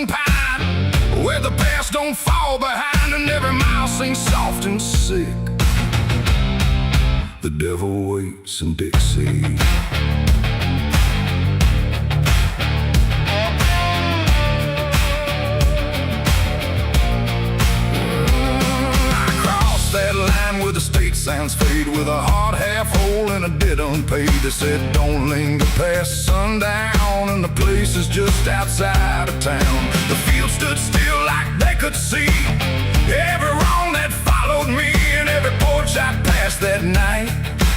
and pine, where the past don't fall behind, and every mile sings soft and sick. The devil waits in Dixie. That line where the state sounds fade, with a hard half hole and a debt unpaid. They said don't linger past sundown, and the place is just outside of town. The field stood still like they could see every wrong that followed me, and every porch I passed that night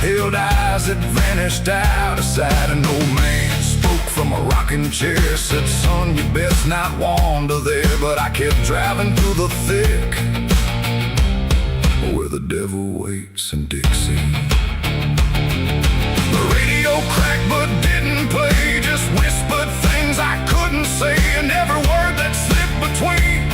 held eyes that vanished out of sight. An old man spoke from a rocking chair, said, son, you best not wander there. But I kept driving through the thick, where the devil waits in Dixie. The radio cracked but didn't play, just whispered things I couldn't say, and every word that slipped between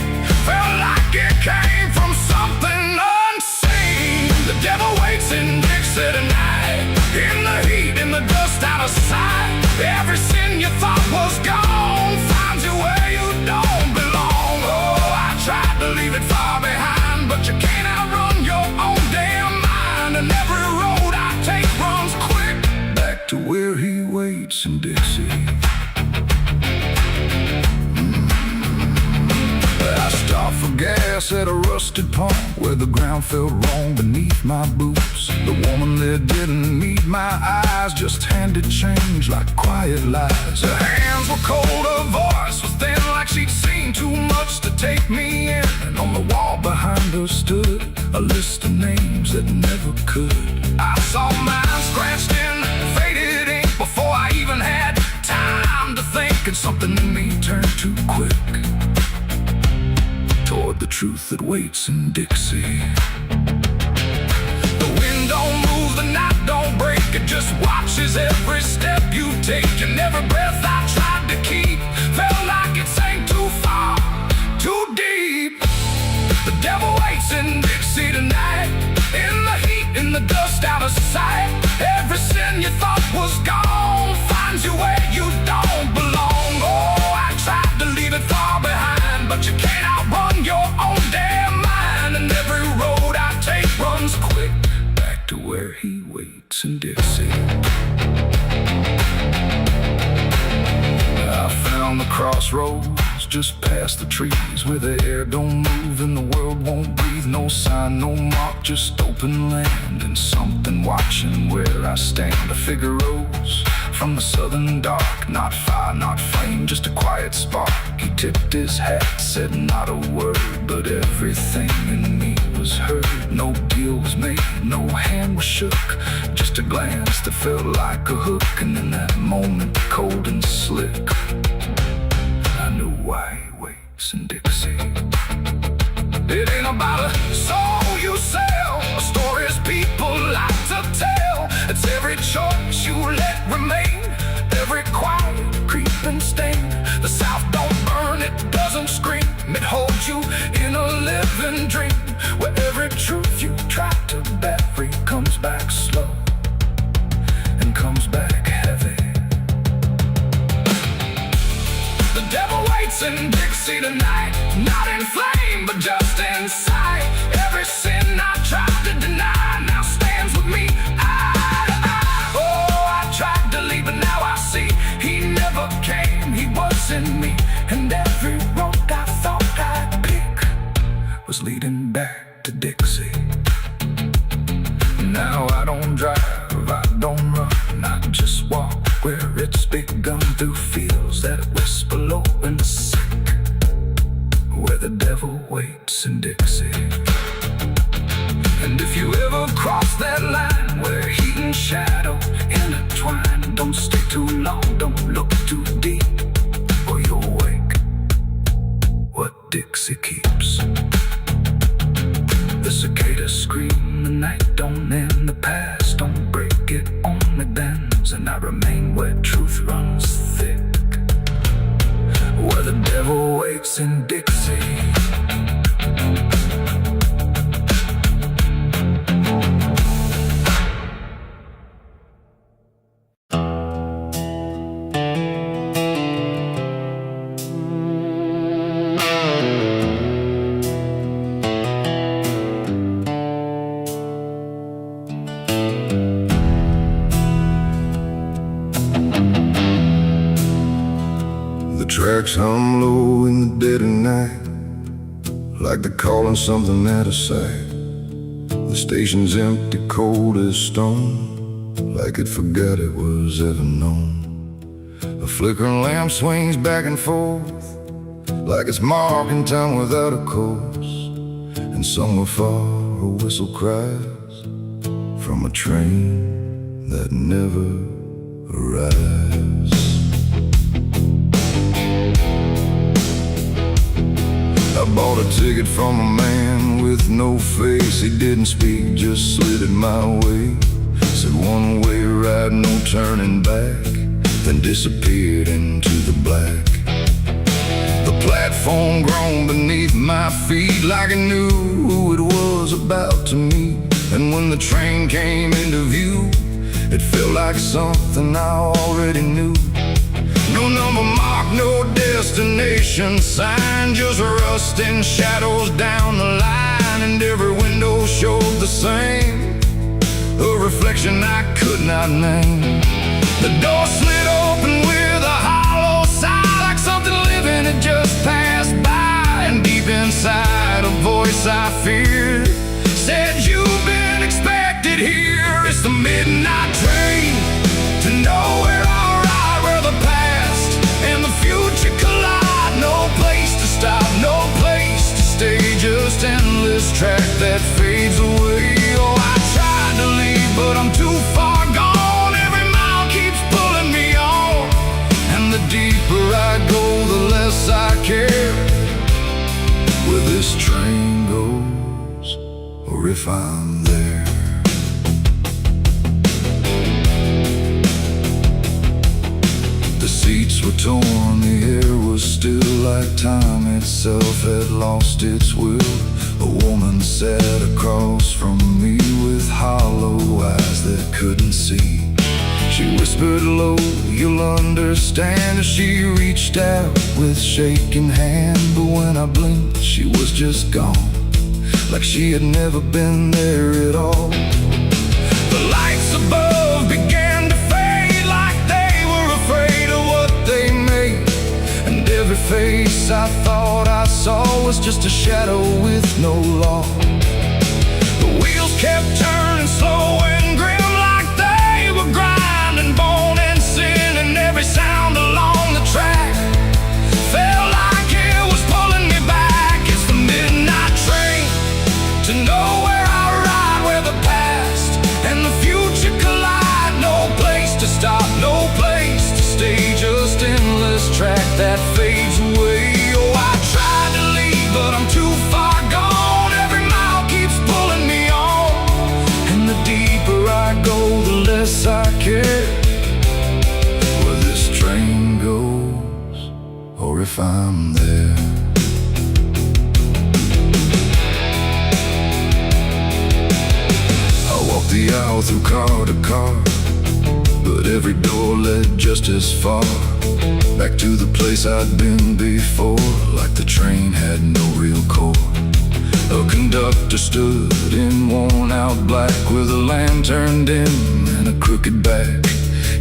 felt like it came from something unseen. The devil waits in Dixie tonight, in the heat, in the dust, out of sight. Every sin you thought was gone finds you where you don't belong. Oh, I tried to leave it far behind, but you can't outrun your own damn mind. And every road I take runs quick back to where he waits in Dixie. I stopped for gas at a rusted pump, where the ground felt wrong beneath my boots. The woman there didn't meet my eyes, just handed change like quiet lies. Her hands were cold, her voice was thin, like she'd seen too much to take me in. And on the wall behind her stood a list of names that never could. I saw mine scratched in faded ink before I even had time to think, and something in me turned too quick toward the truth that waits in Dixie. The wind don't move, the night don't break, it just watches every step you take. And every breath I tried to keep felt like it sank too far, too deep. The devil waits in Dixie tonight, in the heat, in the dust, out of sight. Every sin you thought was gone finds you where you don't belong. Oh, I tried to leave it far behind, but you can't outrun your own damn mind. And every road I take runs quick back to where he waits in Dixie. I found the crossroads just past the trees, where the air don't move and the world won't breathe. No sign, no mark, just open land, and something watching where I stand. A figure rose from the southern dark, not fire, not flame, just a quiet spark. He tipped his hat, said not a word, but everything in me was heard. No deal was made, no hand was shook, just a glance that felt like a hook. And in that moment, cold and slick, I knew why he waits in Dixie. It ain't about a soul you sell, a stories people like to tell. It's every choice you let remain, every quiet creeping stain. The South don't burn, it doesn't scream, it holds you in a living dream, where every truth you try to bury comes back slow and comes back heavy. The devil waits in Dixie tonight, not in flame, but just in sight. Every sin I tried to deny now stands with me eye to eye. Oh, I tried to leave, but now I see he never came, he was in me. And every road I thought I'd pick was leading back to Dixie. Now I don't drive, I don't run, I just walk where it's begun, through fields that whisper low and sick, where the devil waits in Dixie. And if you ever cross that line where heat and shadow intertwine, don't stay too long, don't look too deep, or you'll wake what Dixie keeps. The cicadas scream, the night don't end, the past don't break, it only bends. And I remain where truth runs thick, where the devil waits in Dixie. low in the dead of night, like they're calling something out of sight. The station's empty, cold as stone, like it forgot it was ever known. A flickering lamp swings back and forth, like it's marking time without a course. And somewhere far a whistle cries from a train that never arrives. I bought a ticket from a man with no face. He didn't speak, just slid it my way. Said one way ride, no turning back, then disappeared into the black. The platform groaned beneath my feet, like it knew who it was about to meet. And when the train came into view, it felt like something I already knew. No number mark, no destination sign, just rusting shadows down the line. And every window showed the same, a reflection I could not name. The door slid open with a hollow sigh, like something living had just passed by. And deep inside a voice I feared said, "You've been expected here." It's the midnight train to nowhere, alright, where the past and the future collide. No place to stop, no place to stay, just endless track that fades away. Oh, I tried to leave, but I'm too far gone. Every mile keeps pulling me on, and the deeper I go, the less I care where this train goes, or if I'm there. The seats were torn, the air was still, like time itself had lost its will. A woman sat across from me with hollow eyes that couldn't see. She whispered low, "You'll understand," as she reached out with shaking hand. But when I blinked, she was just gone, like she had never been there at all. The lights above began to fade, like they were afraid of what they made. And every face I thought I saw was just a shadow with no law. The wheels kept turning slow and grim, like they were grinding bone and sin. And every sound along the track felt like it was pulling me back. It's the midnight train to nowhere, I ride, where the past and the future collide. No place to stop, no place to stay, just endless track that fades away. Oh, I tried to leave, but I'm too far gone. Every mile keeps pulling me on, and the deeper I go, the less I care where this train goes, or if I'm there. I walked the aisle through car to car, but every door led just as far back to the place I'd been before, like the train had no real core. A conductor stood in worn-out black with a lantern dim and a crooked back.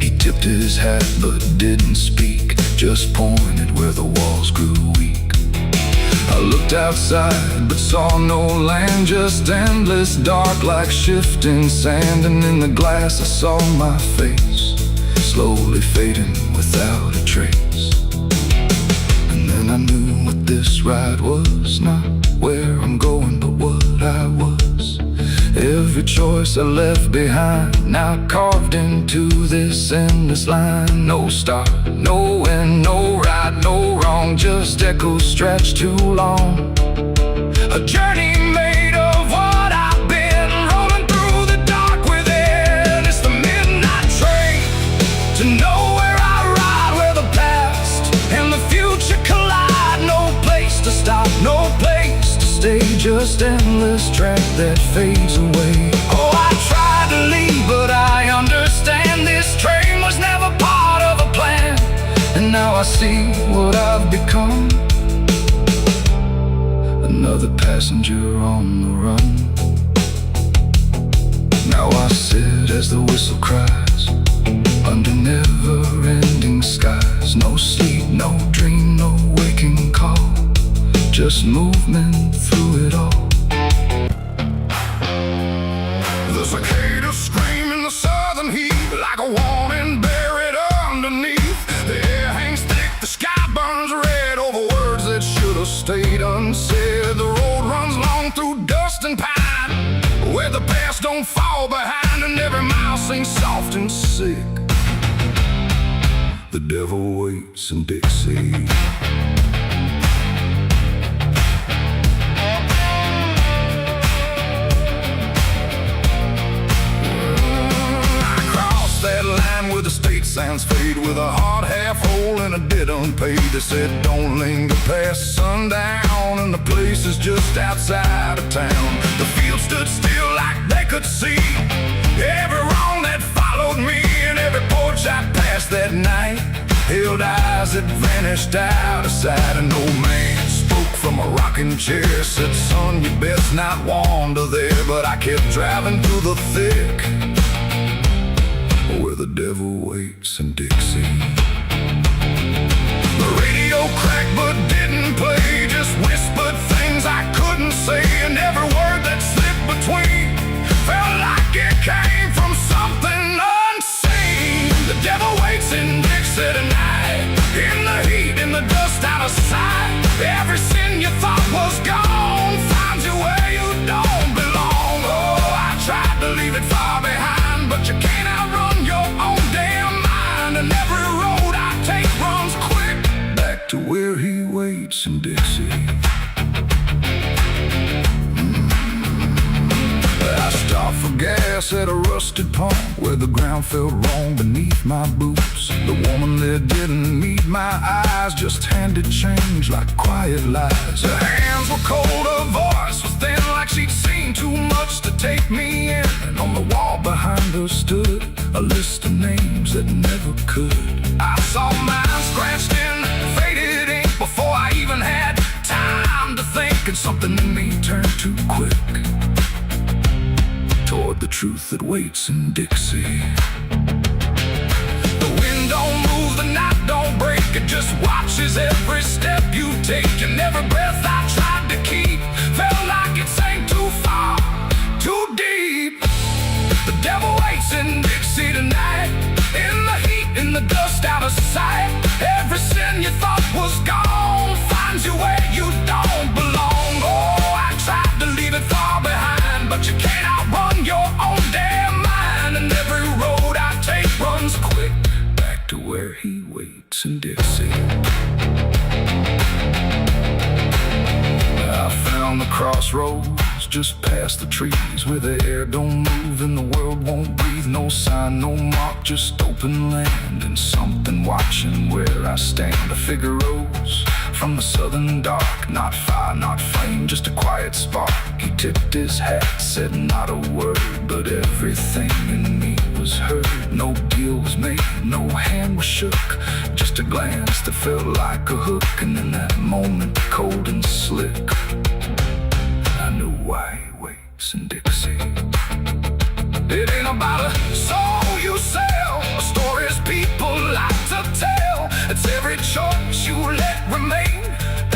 He tipped his hat but didn't speak, just pointed where the walls grew weak. I looked outside but saw no land, just endless dark like shifting sand. And in the glass I saw my face, slowly fading without a trace. And then I knew what this ride was, not where I'm going, but what I was. Every choice I left behind, now carved into this endless line. No start, no end, no right, no wrong, just echoes stretched too long. A journey made of what I've been, rolling through the dark within. It's the midnight train to nowhere, I ride, where the past and the future collide. No place to stop, no place to stay, just endless track that fades away. Oh, I tried to leave, but I understand this train was never part of a plan. And now I see what I've become, another passenger on the run. Now I sit as the whistle cries, under never-ending skies. No sleep, no dream, no waking call, just movement through it all. The cicadas scream in the southern heat like a warning buried underneath. The air hangs thick, the sky burns red over words that should have stayed unsaid. The road runs long through dust and pine, where the past don't fall behind, and every mile sings soft and sick. The devil waits in Dixie. That line where the state signs fade, with a hard half hole and a debt unpaid. They said don't linger past sundown, and the place is just outside of town. The field stood still like they could see every wrong that followed me, and every porch I passed that night held eyes that vanished out of sight. An old man spoke from a rocking chair, said, son, you best not wander there. But I kept driving through the thick, where the devil waits in Dixie. The radio cracked but didn't play, just whispered things I couldn't say, and every word that slipped between felt like it came from something unseen. The devil waits in Dixie tonight, in the heat, in the dust, out of sight. Every sin you thought was gone finds you where you don't belong. Oh, I tried to leave it far behind, but you can't outrun your own damn mind. And every road I take runs quick back to where he waits in Dixie. I stopped for gas at a rusted pump, where the ground felt wrong beneath my boots. The woman there didn't meet my eyes, just handed change like quiet lies. Her hands were cold, her voice was thin, like she'd seen too much to take me in. And on the wall behind her stood a list of names that never could. I saw mine scratched in faded ink before I even had time to think, and something in me turned too quick toward the truth that waits in Dixie. The wind don't move, the night don't break, it just watches every step you take. And every breath I tried to keep felt like it sank too far, too deep. The devil waits in Dixie tonight, in the heat, in the dust, out of sight. Every sin you thought was gone finds you where you don't belong. Oh, I tried to leave it far behind, but you can't outrun your own damn mind. And every road I take runs quick back to where he waits in Dixie. I found the crossroads just past the trees, where the air don't move and the world won't breathe. No sign, no mark, just open land, and something watching where I stand. A figure rose from the southern dark, not fire, not flame, just a quiet spark. He tipped his hat, said not a word, but everything in me was heard. No deal was made, no hand was shook, just a glance that felt like a hook. And in that moment, cold and slick, I knew why he waits in Dixie. It ain't about a soul you sell, a stories people like to tell. It's every choice you let remain,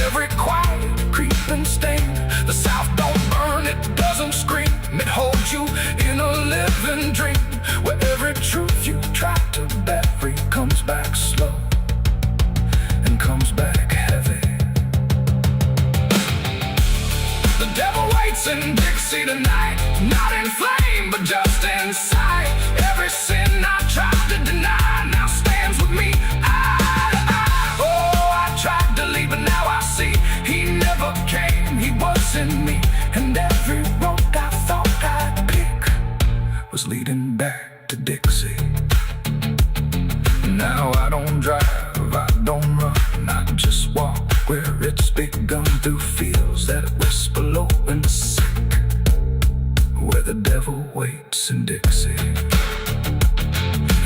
every quiet creeping stain. The South don't burn, it doesn't scream, it holds you in a living dream, where every truth you try to bury comes back slow and comes back heavy. The devil waits in Dixie tonight, not in flame, but just in sight. Every sin I tried to deny now stands with me eye to eye. Oh, I tried to leave, but now I see he never came, he was in me. And every road I thought I'd pick was leading back to Dixie. Now I don't drive, I don't run, I just walk where it's begun, through fields that whisper low and sick, where the devil waits in Dixie.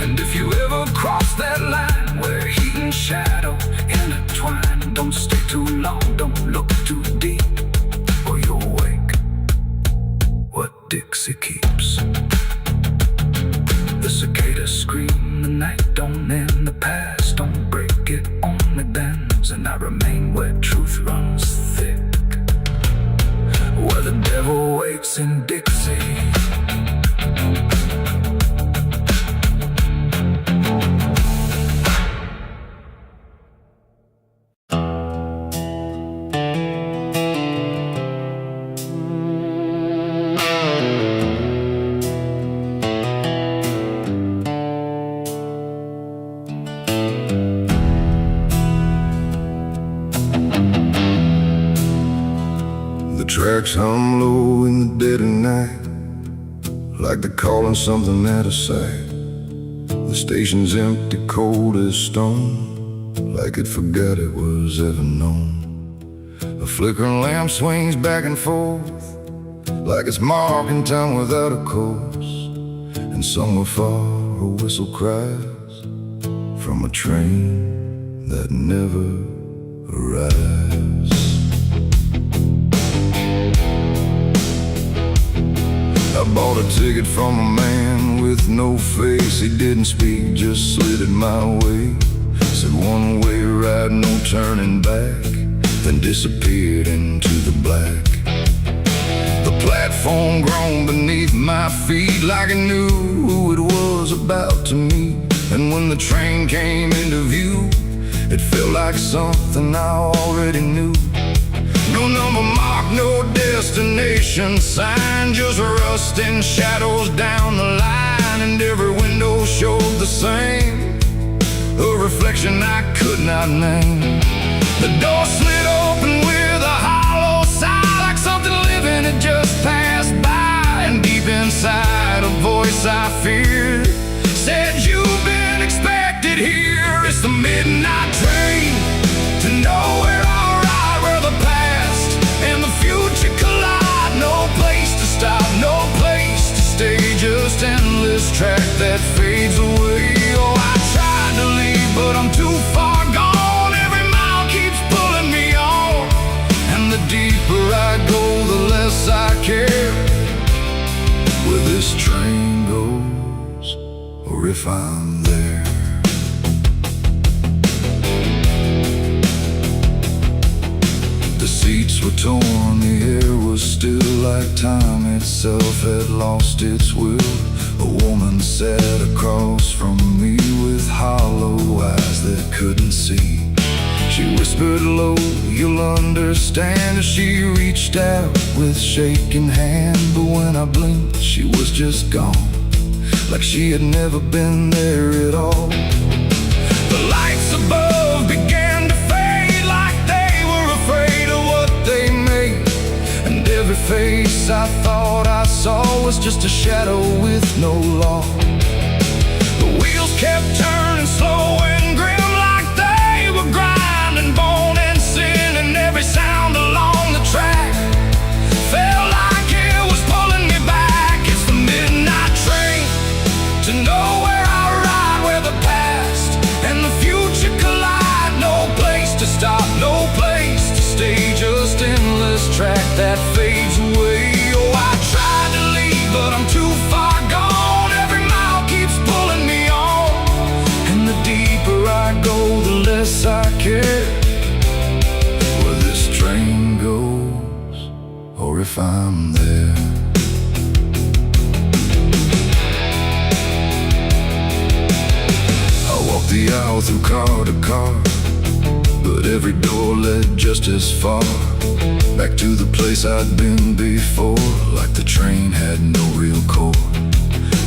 And if you ever cross that line where heat and shadow intertwine, don't stay too long, don't look too deep, or you'll wake what Dixie keeps. The cicadas scream, the night don't end, the past don't break, it only bends, and I remain where truth runs thick. tracks hum low in the dead of night, like they're calling something out of sight. The station's empty, cold as stone, like it forgot it was ever known. A flickering lamp swings back and forth, like it's marking time without a course. And somewhere far a whistle cries from a train that never arrives. I bought a ticket from a man with no face. He didn't speak, just slid it my way. Said one way ride, no turning back, then disappeared into the black. The platform groaned beneath my feet, like it knew who it was about to meet. And when the train came into view, it felt like something I already knew. No number mark, no destination sign, just rusting shadows down the line. And every window showed the same, a reflection I could not name. The door slid open with a hollow sigh, like something living had just passed by. And deep inside a voice I feared said, "You've been expected here." It's the midnight train to nowhere, alright, where the past and the future collide. No place to stop, no place to stay, just endless track that fades away. Oh, I tried to leave, but I'm too far gone. Every mile keeps pulling me on, and the deeper I go, the less I care where this train goes, or if I'm there. The seats were torn, the air was still, like time itself had lost its will. A woman sat across from me with hollow eyes that couldn't see. She whispered low, "You'll understand," as she reached out with shaking hand. But when I blinked, she was just gone, like she had never been there at all. The lights above began to fade, like they were afraid of what they made. And every face I thought I saw was just a shadow with no law. The wheels kept turning slow and grim, like they were grinding bone and sin. And every sound along the track felt like it was pulling me back. It's the midnight train to nowhere, I ride, where the past and the future collide. No place to stop, no place to stay, just endless track that fades away. Oh, I tried to leave, but I'm too far gone. Every mile keeps pulling me on, and the deeper I go, the less I care where this train goes, or if I'm there. I walked the aisle through car to car, but every door led just as far back to the place I'd been before, like the train had no real core.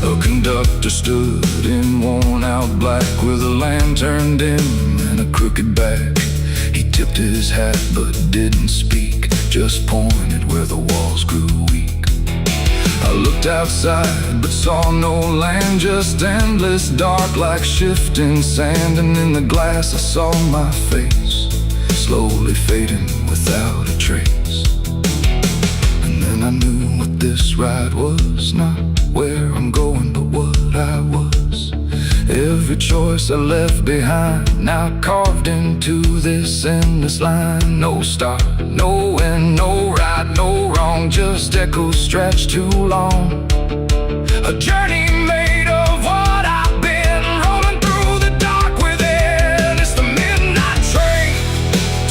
A conductor stood in worn-out black with a lantern dim and a crooked back. He tipped his hat but didn't speak, just pointed where the walls grew weak. I looked outside but saw no land, just endless dark like shifting sand. And in the glass I saw my face, slowly fading without a trace. And then I knew what this ride was, not where I'm going, but what I was. Every choice I left behind, now carved into this endless line. No start, no end, no right, no wrong, just echoes stretched too long. A journey made of what I've been, rolling through the dark within. It's the midnight train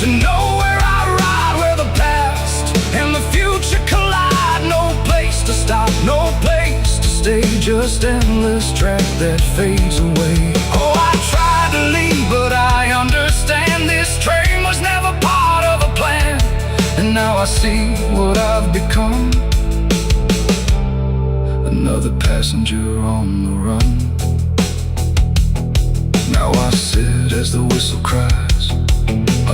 to nowhere, I ride, where the past and the future collide. No place to stop, no place to stay, just endless track that fades away. Oh, I tried to leave, but I understand this train was never part of a plan. And now I see what I've become, another passenger on the run. Now I sit as the whistle cries,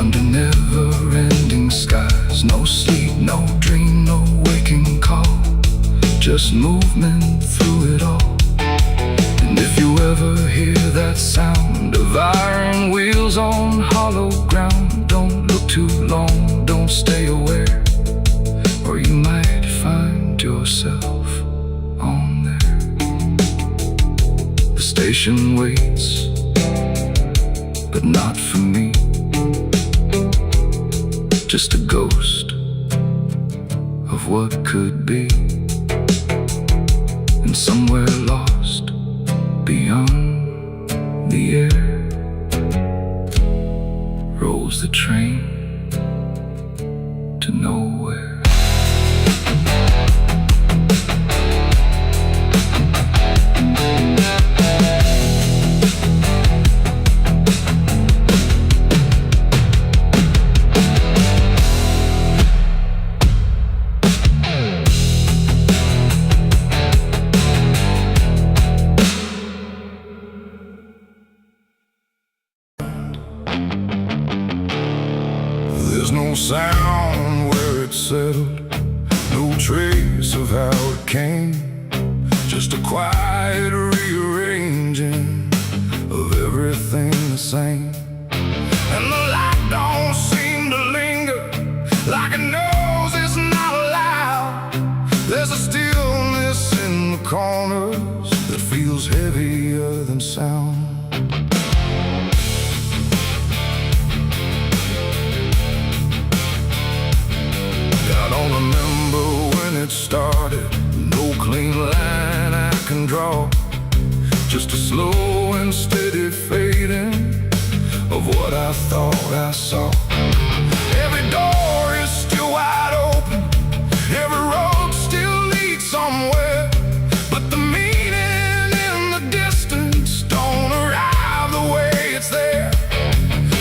under never-ending skies. No sleep, no dream, just movement through it all. And if you ever hear that sound of iron wheels on hollow ground, don't look too long, don't stay aware, or you might find yourself on there. The station waits, but not for me. Just a ghost of what could be, and somewhere lost beyond the air rolls the train to nowhere. There's no sound where it settled, no trace of how it came, just a quiet rearranging of everything the same. And the light don't seem to linger, like it knows it's not allowed. There's a stillness in the corners that feels heavier than sound. I don't remember when it started, no clean line I can draw, just a slow and steady fading of what I thought I saw. Every door is still wide open, every road still leads somewhere, but the meaning in the distance don't arrive the way it's there.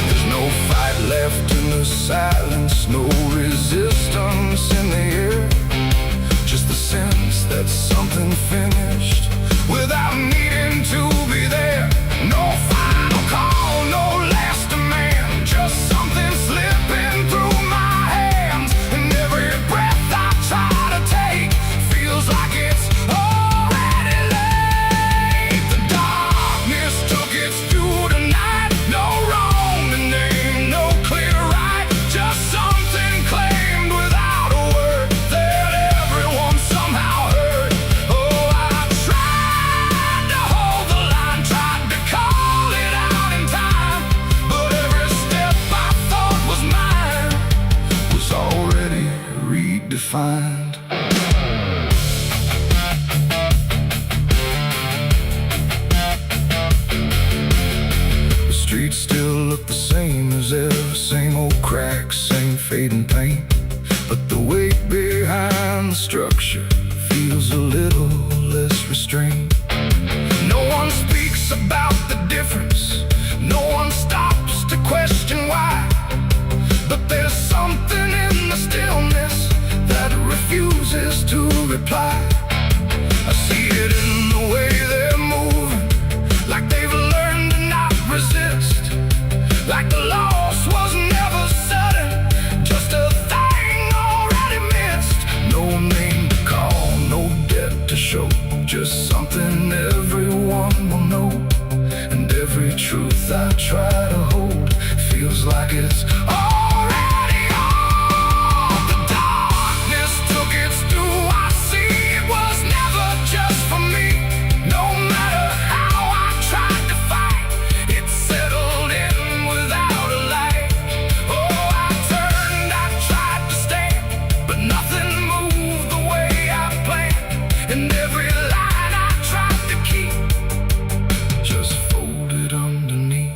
There's no fight left in the silence, no resistance in the air, just the sense that something finished without needing to be there. No final call, no last demand, just something slipping through my hands. And every breath I try to take feels like it's already late. The darkness took its view tonight, no wrong to name, no clear right, just something claimed without a word that everyone somehow heard. Oh, I tried to hold the line, tried to call it out in time, but every step I thought was mine was already redefined. The streets still look the same as ever, same old cracks, same fading paint, but the weight behind the structure feels a little less restrained. No one speaks about the difference, no one stops to question why, but there's something in the stillness that refuses to reply. I see it in the way they're moving, like they've learned to not resist, like the loss was never sudden, just a thing already missed. No name to call, no debt to show, just something everyone will know. And every truth I try to hold feels like it's already on. The darkness took its due, I see it was never just for me. No matter how I tried to fight, it settled in without a light. Oh, I turned, I tried to stand, but nothing moved the way I planned. And every line I tried to keep just folded underneath.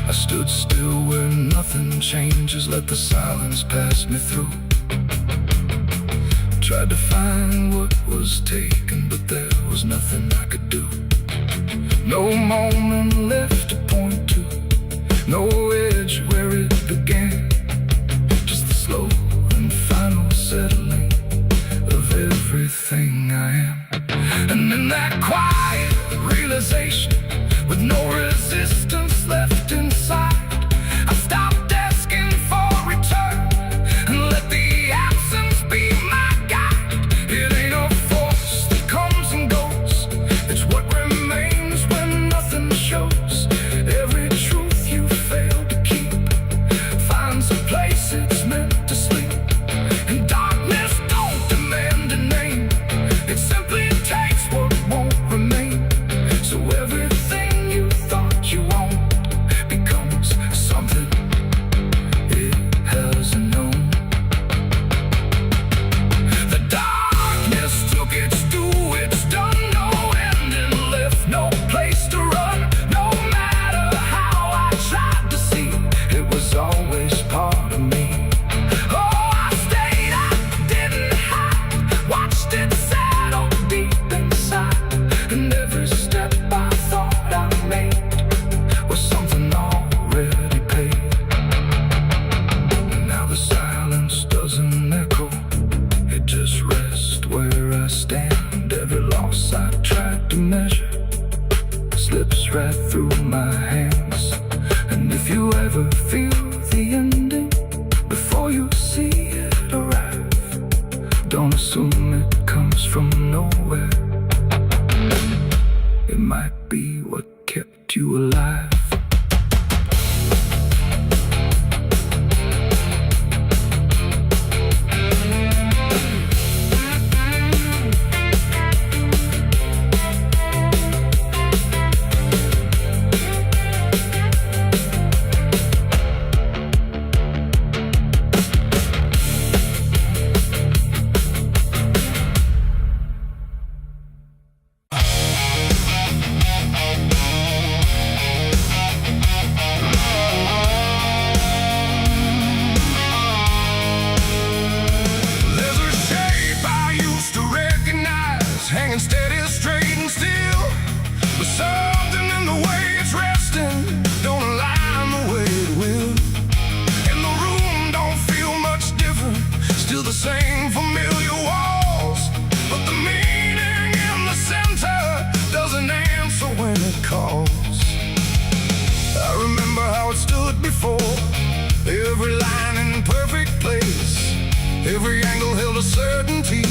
I stood still where nothing changes, let the silence pass me through. Tried to find what was taken, but there was nothing I could do. No moment left to point to, no edge where it began, just the slow and final settling of everything I am. And in that quiet realization, with no resistance left inside, I stopped asking for return and let the absence be my guide. It Don't assume it comes from nowhere. It might be what kept you alive. Hanging steady, straight and still, but something in the way it's resting don't align the way it will. And the room don't feel much different, still the same familiar walls, but the meaning in the center doesn't answer when it calls. I remember how it stood before, every line in perfect place, every angle held a certainty,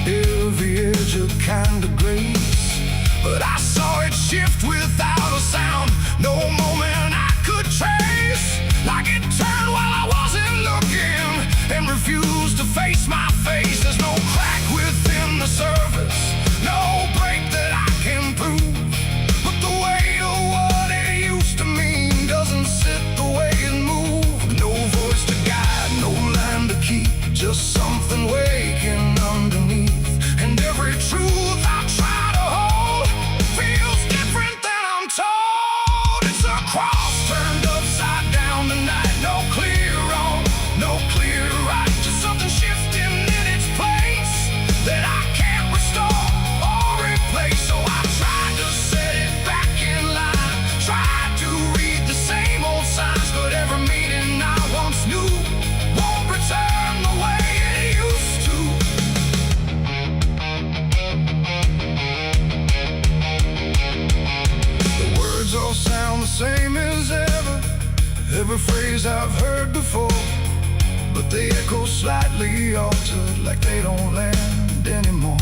every edge a kind of grace. But I saw it shift without a sound, no moment I could trace. Like it turned while I wasn't looking and refused to face my face. There's no crack within the surface, no break that I can prove, but the weight of what it used to mean doesn't sit the way it moved. No voice to guide, no line to keep, just something waking underneath. And every truth I try to hold feels different than I'm told. It's a cross turned upside down tonight. No clear wrong, no clear right, just something shifting in its place that I can't restore or replace. So I tried to set it back in line, tried to read the same old signs, but every meaning I once knew won't return the way it used to. All sound the same as ever, every phrase I've heard before, but they echo slightly altered, like they don't land anymore.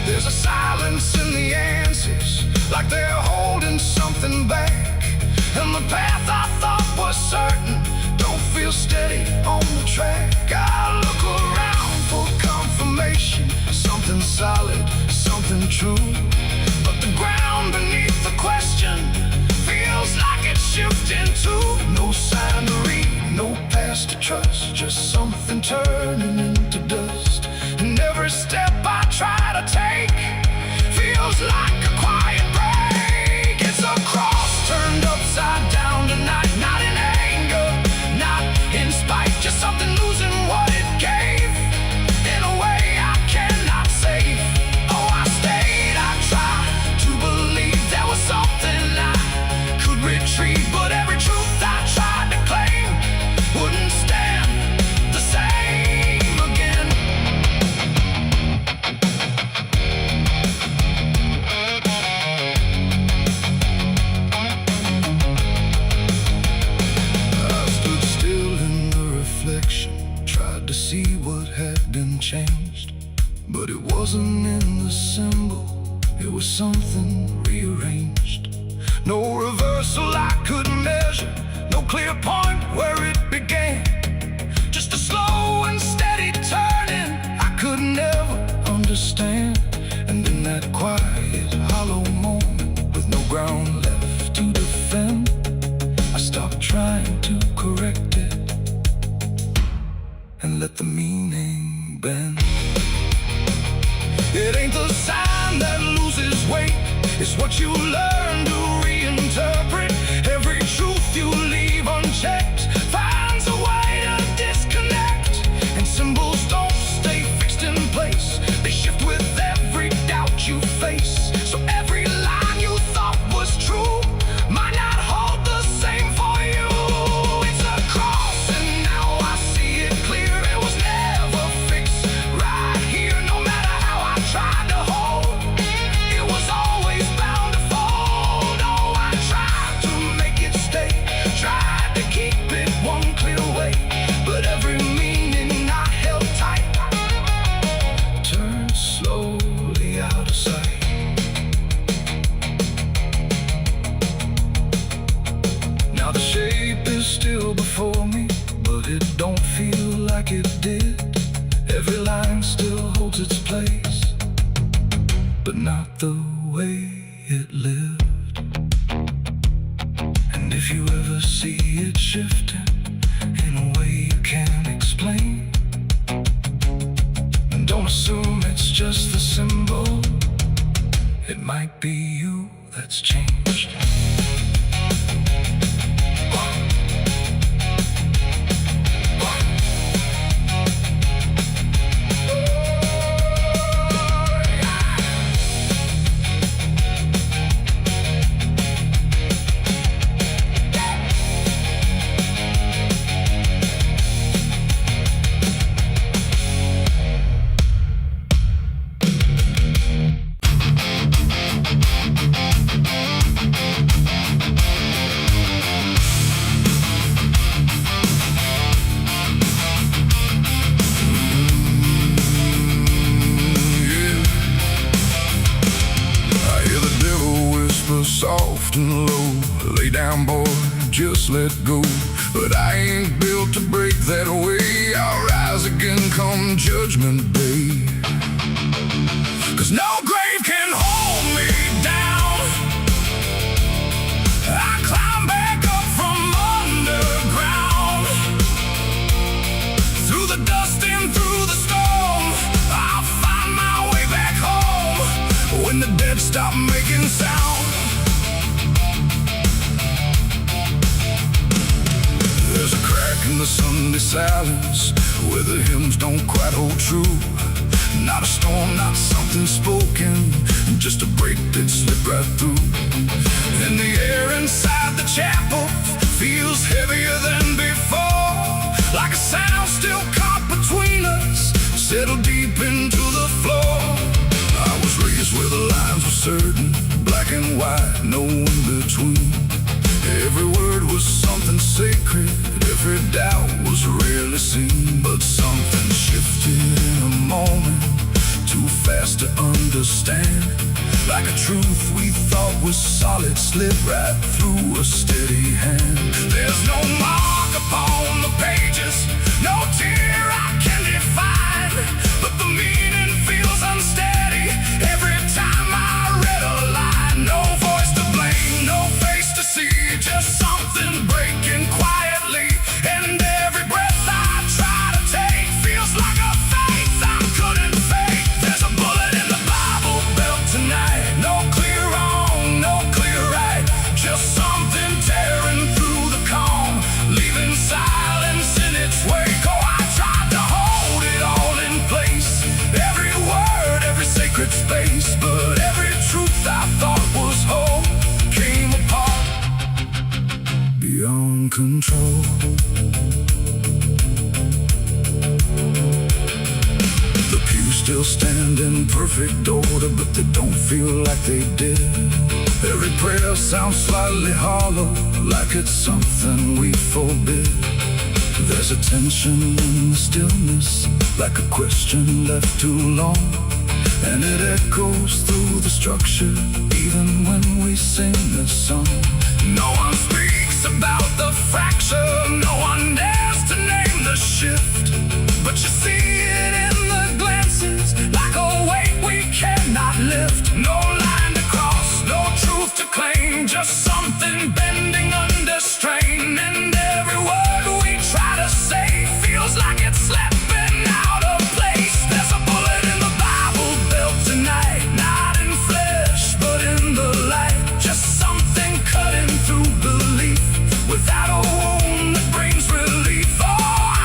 There's a silence in the answers, like they're holding something back, and the path I thought was certain don't feel steady on the track. I look around for confirmation, something solid, something true, but the ground beneath the question feels like it's shifting too. No sign to read, no past to trust, just something turning into dust. And every step I try to take feels like a quiet break. It's a cross turned upside down tonight, not in anger, not in spite, just something losing what it gave in a way I cannot save. Oh, I stayed, I tried to believe there was something retreat, but every truth I tried to claim wouldn't stand the same again. I stood still in the reflection, tried to see what had been changed, but it wasn't in the symbol, it was something rearranged. No reversal I could measure, no clear point where it began, just a slow and steady turning I could never understand. And in that quiet, hollow moment, with no ground left to defend, I stopped trying to correct it and let the meaning bend. It ain't the sign that loses weight, it's what you learn to reinterpret. Every truth you leave unchecked finds a way to disconnect, and symbols don't stay fixed in place, they shift with every doubt you face. So every line you thought was true might not hold the same for you. It's a cross and now I see it clear, it was never fixed right here. No matter how I tried to hold, it was always bound to fold. like it did. Every line still holds its place, but not the way it lived. And if you ever see it shifting in a way you can't explain, don't assume it's just the symbol. It might be you that's changed. Soft and low, lay down boy, just let go. But I ain't built to break that way. I'll rise again come judgment day. 'Cause no grave can hold me down. I climb back up from underground, through the dust and through the storm. I'll find my way back home when the dead stop making sound. There's a crack in the Sunday silence where the hymns don't quite hold true. Not a storm, not something spoken, just a break that slipped right through. And the air inside the chapel feels heavier than before, like a sound still caught between us, settled deep into the floor. I was raised where the lines were certain, black and white, no in between. Every word was something sacred, every doubt was rarely seen. But something shifted in a moment, too fast to understand. Like a truth we thought was solid slipped right through a steady hand. There's no mark upon the pages, no tear I can define, but the meaning feels unsteady every time I read a line. No voice to blame, no face to see, just something breaking quietly. And every breath I try to take feels like a faith I couldn't fake. There's a bullet in the Bible belt tonight, no clear wrong, no clear right, just something tearing through the calm, leaving silence in its wake. Oh, I tried to hold it all in place, every word, every sacred space, but every truth I thought was whole came apart beyond control. The pews still stand in perfect order, but they don't feel like they did. Every prayer sounds slightly hollow, like it's something we forbid. There's a tension in the stillness, like a question left too long, and it echoes through the structure, even when we sing this song. No one speaks about the fracture, no one dares to name the shift, but you see it in the glances, like a weight we cannot lift. No line to cross, no truth to claim, just something bending under strain. And every word we try to say feels like it's slipping out of place. There's a bullet in the Bible belt tonight, not in flesh, but in the light, just something cutting through belief, without a wound that brings relief. Oh,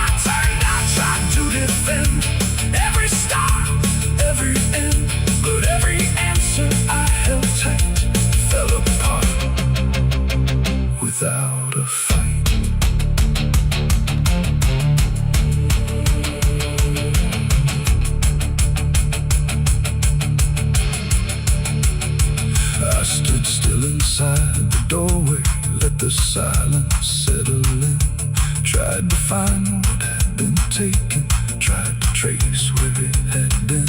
I turned, I tried to defend every start, every end, but every answer I held tight fell apart without a fight. I stood still inside the doorway, let the silence settle in. Tried to find what had been taken, tried to trace where it had been,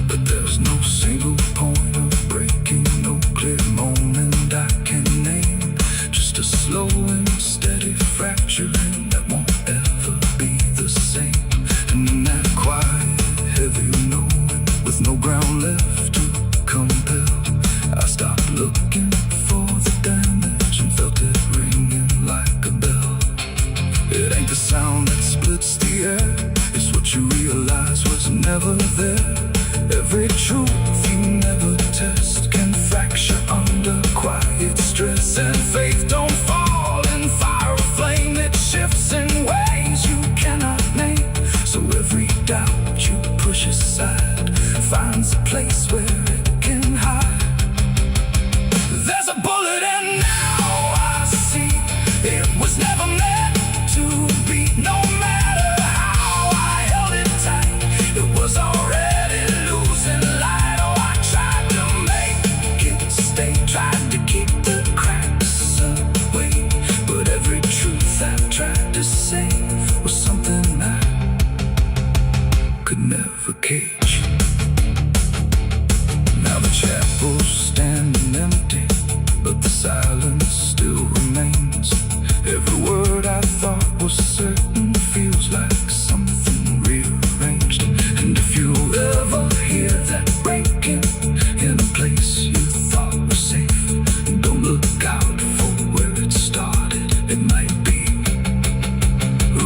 but there's no single point of breaking, no clear moment I can name. Just a slow and steady fracturing that won't ever be the same. ground left to compel. I stopped looking for the damage and felt it ringing like a bell. It ain't the sound that splits the air, it's what you realize was never there. Every truth you never test can fracture under quiet stress. And faith don't fall in fire or flame, it shifts in ways you cannot name. So every doubt you push aside finds a place where it can hide. There's a bullet and now I see it was never meant to be. No matter how I held it tight, it was already losing light. Oh, I tried to make it stay, tried to keep the cracks away, but every truth I tried to say was something I could never cage. Now the chapel's standing empty, but the silence still remains. Every word I thought was certain feels like something rearranged. And if you ever hear that breaking in a place you thought was safe, don't look out for where it started. It might be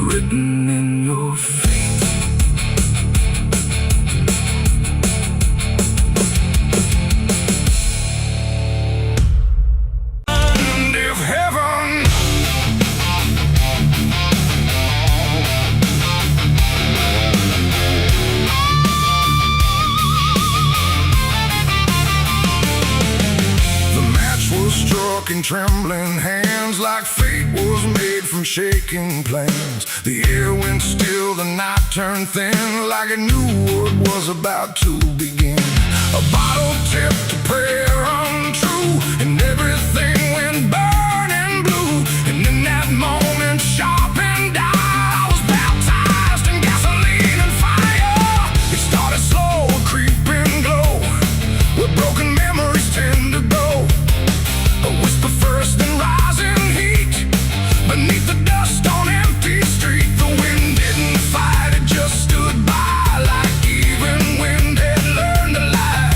written in your fate. In trembling hands, like fate was made from shaking plans. The air went still, the night turned thin, like it knew what was about to begin. A bottle tipped, a prayer untrue, and everything went burning blue. And in that moment, sharp and dire, I was baptized in gasoline and fire. It started slow, a creeping glow, where broken memories tend to go. A whisper first, then rising heat beneath the dust on empty street. The wind didn't fight, it just stood by, like even wind had learned to lie.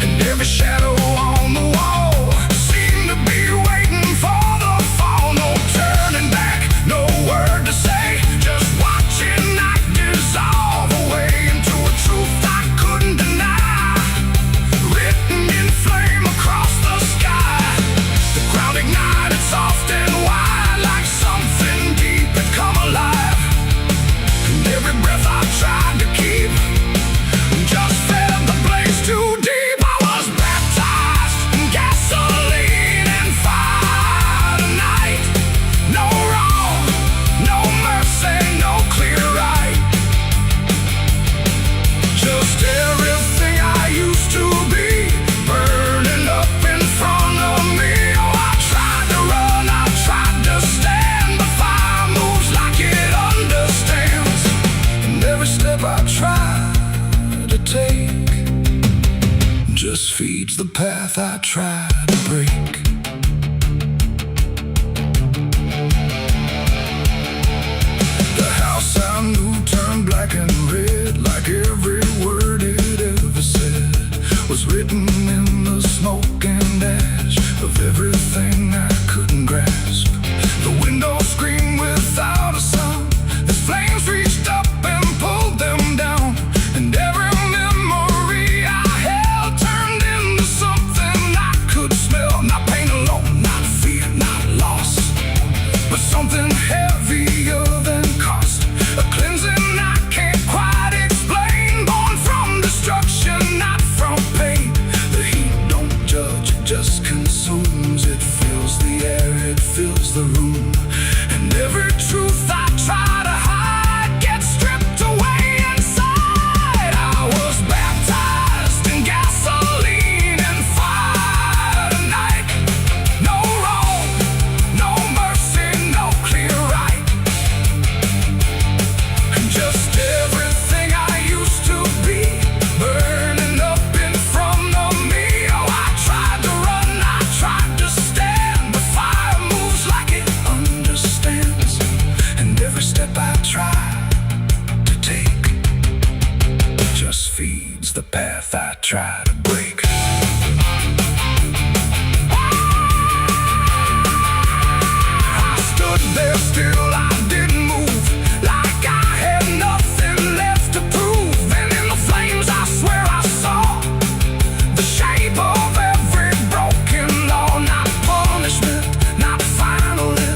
And every shadow on the wall seemed to be waiting for the fall. No turning back, no word to say, just watching night dissolve away into a truth I couldn't deny, written in flame across the sky. Ground ignited soft and wide, like something deep had come alive. And every breath I tried to keep just fed the blaze too deep. I was baptized in gasoline and fire tonight. No wrong, no mercy, no clear right. Just everything I used to be burning up in front of me. I try to take just feeds the path I try to break. The house I knew turned black and red, like every word it ever said was written in the smoke and ash of everything I couldn't grasp. The window screamed without a sound as flames reached up and pulled them down. And every memory I held turned into something I could smell. Not pain alone, not fear, not loss, but something heavier than cost. A cleansing I can't quite explain, born from destruction, not from pain. The heat don't judge, it just consumes. It fills the air, it fills the room. And every truth I try to hide gets stripped away inside. I was baptized in gasoline and fire tonight. No wrong, no mercy, no clear right. And just everything I used to be burning up in front of me. Oh, I tried to run, I tried to stand, but fire moves like it understands. And every step I try to take just feeds the path I try to break. I stood there still, I didn't move, like I had nothing left to prove. And in the flames I swear I saw the shape of every broken law. Not punishment, not finally,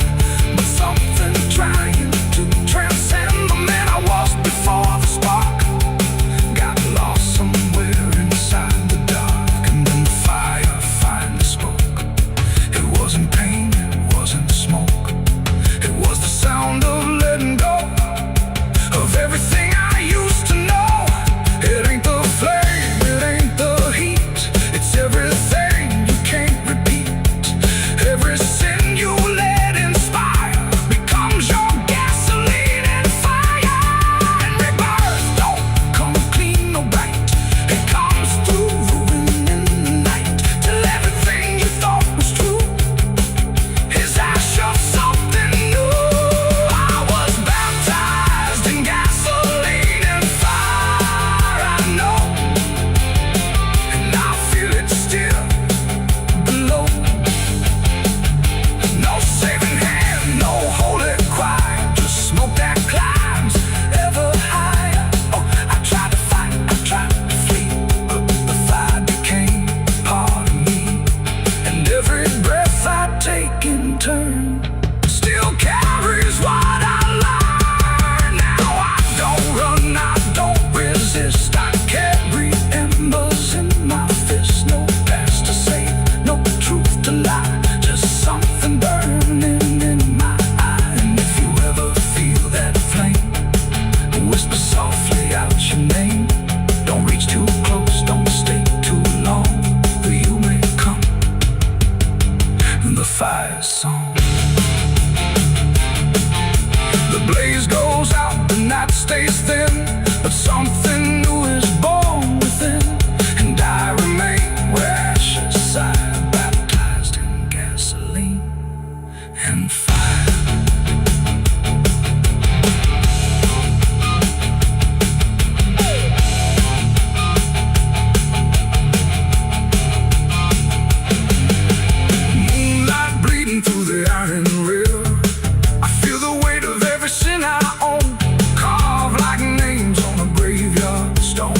but something trying to transcend the man I was before the spark got lost somewhere inside the dark. And then the fire finally spoke. It wasn't pain, it wasn't smoke, it was the sound of letting go of everything I used to know. It ain't the flame, it ain't the heat, it's everything you can't repeat. Every sin you let inspire becomes your gasoline and fire. And rebirth don't come clean or bright, it comes through ruin in the night, till everything you thought was true is ash of something new. I was baptized in gasoline and fire, I know, and I feel it still below. No saving hand, no holy choir, just smoke that climbs ever higher. Oh, I tried to fight, I tried to flee, but the fire became part of me. And every breath I take in turn still carries what I learned. Now I don't run, I don't resist, I carry embers in my fist. No past to save, no truth to lie, just something burning in my eye. And if you ever feel that flame, whisper softly out your name. Don't reach too close, don't stay too long, or you may come in the fire song. The blaze goes out, the night stays thin, but something new is born within. And I remain where ashes sigh, baptized in gasoline and fire. Moonlight bleeding through the iron rail, I feel the weight of every sin I own, carved like names on a graveyard stone.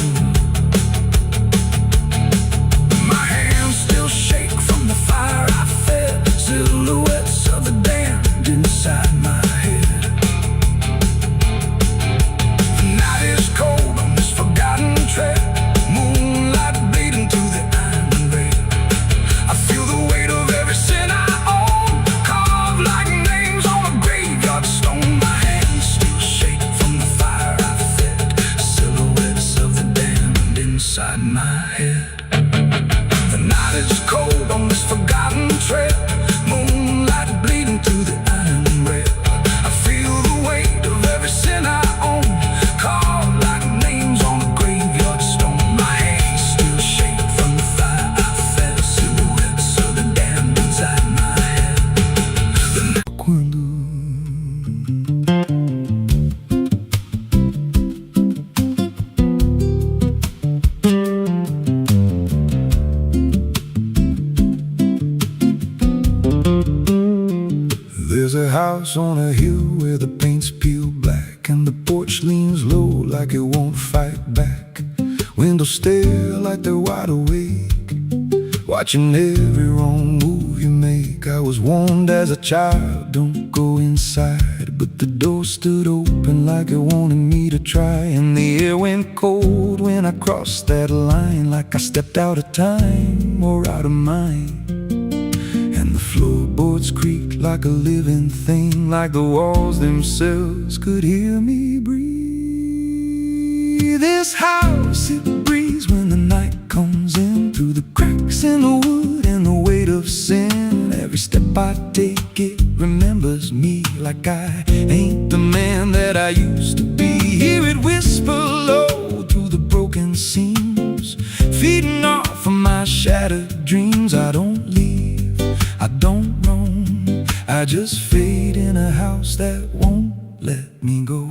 My hands still shake from the fire I fed, silhouettes of the damned inside my head. The night is cold on this forgotten trail, moonlight bleeding through the iron rail. I feel the weight of every sin I own, carved like names on a graveyard stone. My hands still shake from the fire I fed, silhouettes of the damned inside my head. The night is cold on this forgotten trail, moonlight bleeding through the iron rail. I feel the weight of every sin I own, carved like names on a graveyard stone. My hands still shake from the fire I fed, silhouettes of the damned inside my head. Quando there's a house on a hill where the paint's peeled black, and the porch leans low like it won't fight back. Windows stare like they're wide awake, watching every wrong move you make. I was warned as a child, don't go inside, but the door stood open like it wanted me to try. And the air went cold when I crossed that line, like I stepped out of time or out of mind. And the floorboards creaked like a living thing, like the walls themselves could hear me breathe. This house, it breathes when the night comes in, through the cracks in the wood and the weight of sin. Every step I take, it remembers me, like I ain't the man that I used to be. Hear it whisper low through the broken seams, feeding off of my shattered dreams. I don't leave, I don't roam, I just fade in a house that won't let me go.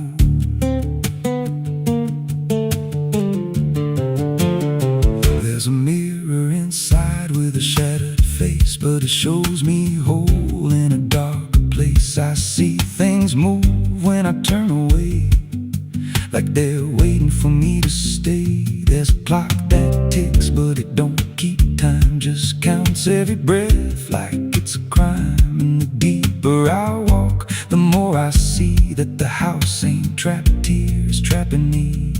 waiting for me to stay. There's a clock that ticks, but it don't keep time, just counts every breath like it's a crime. And the deeper I walk, the more I see that the house ain't trapped here, it's trapping me.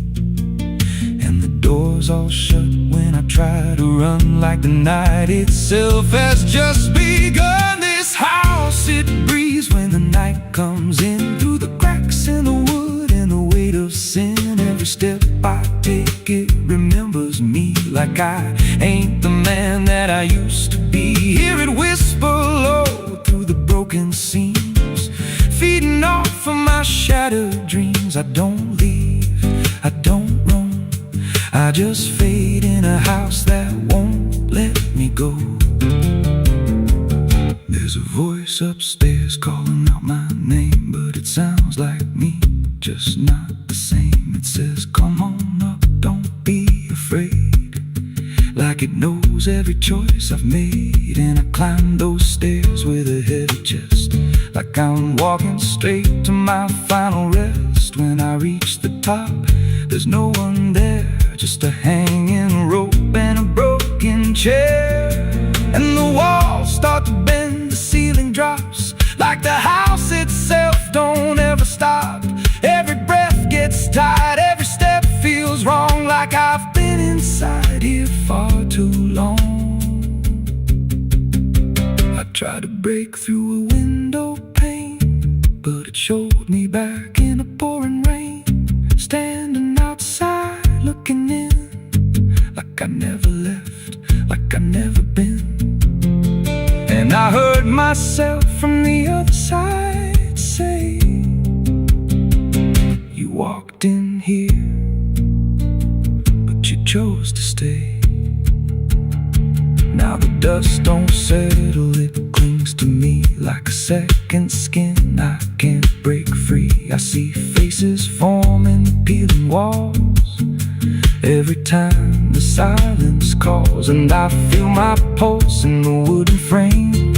And the doors all shut when I try to run, like the night itself has just begun. This house, it breathes when the night comes in, through the cracks in the wood and the weight of sin. Every step I take, it remembers me, like I ain't the man that I used to be. Hear it whisper low through the broken seams, feeding off of my shattered dreams. I don't leave, I don't roam, I just fade in a house that won't let me go. There's a voice upstairs calling out my name, but it sounds like me, just not the same. It says, come on up, don't be afraid, like it knows every choice I've made. And I climb those stairs with a heavy chest, like I'm walking straight to my final rest. When I reach the top, there's no one there, just a hanging rope and a broken chair. And the walls start to bend, the ceiling drops, like the house itself don't ever stop. Every breath gets tight, every step feels wrong, like I've been inside here far too long. I tried to break through a window pane, but it showed me back in a pouring rain, standing outside looking in, like I never left, like I never been. And I heard myself from the other side say, you walked in here, but you chose to stay. Now the dust don't settle, it clings to me like a second skin. I can't break free. I see faces forming, peeling walls every time the silence calls. And I feel my pulse in the wooden frame,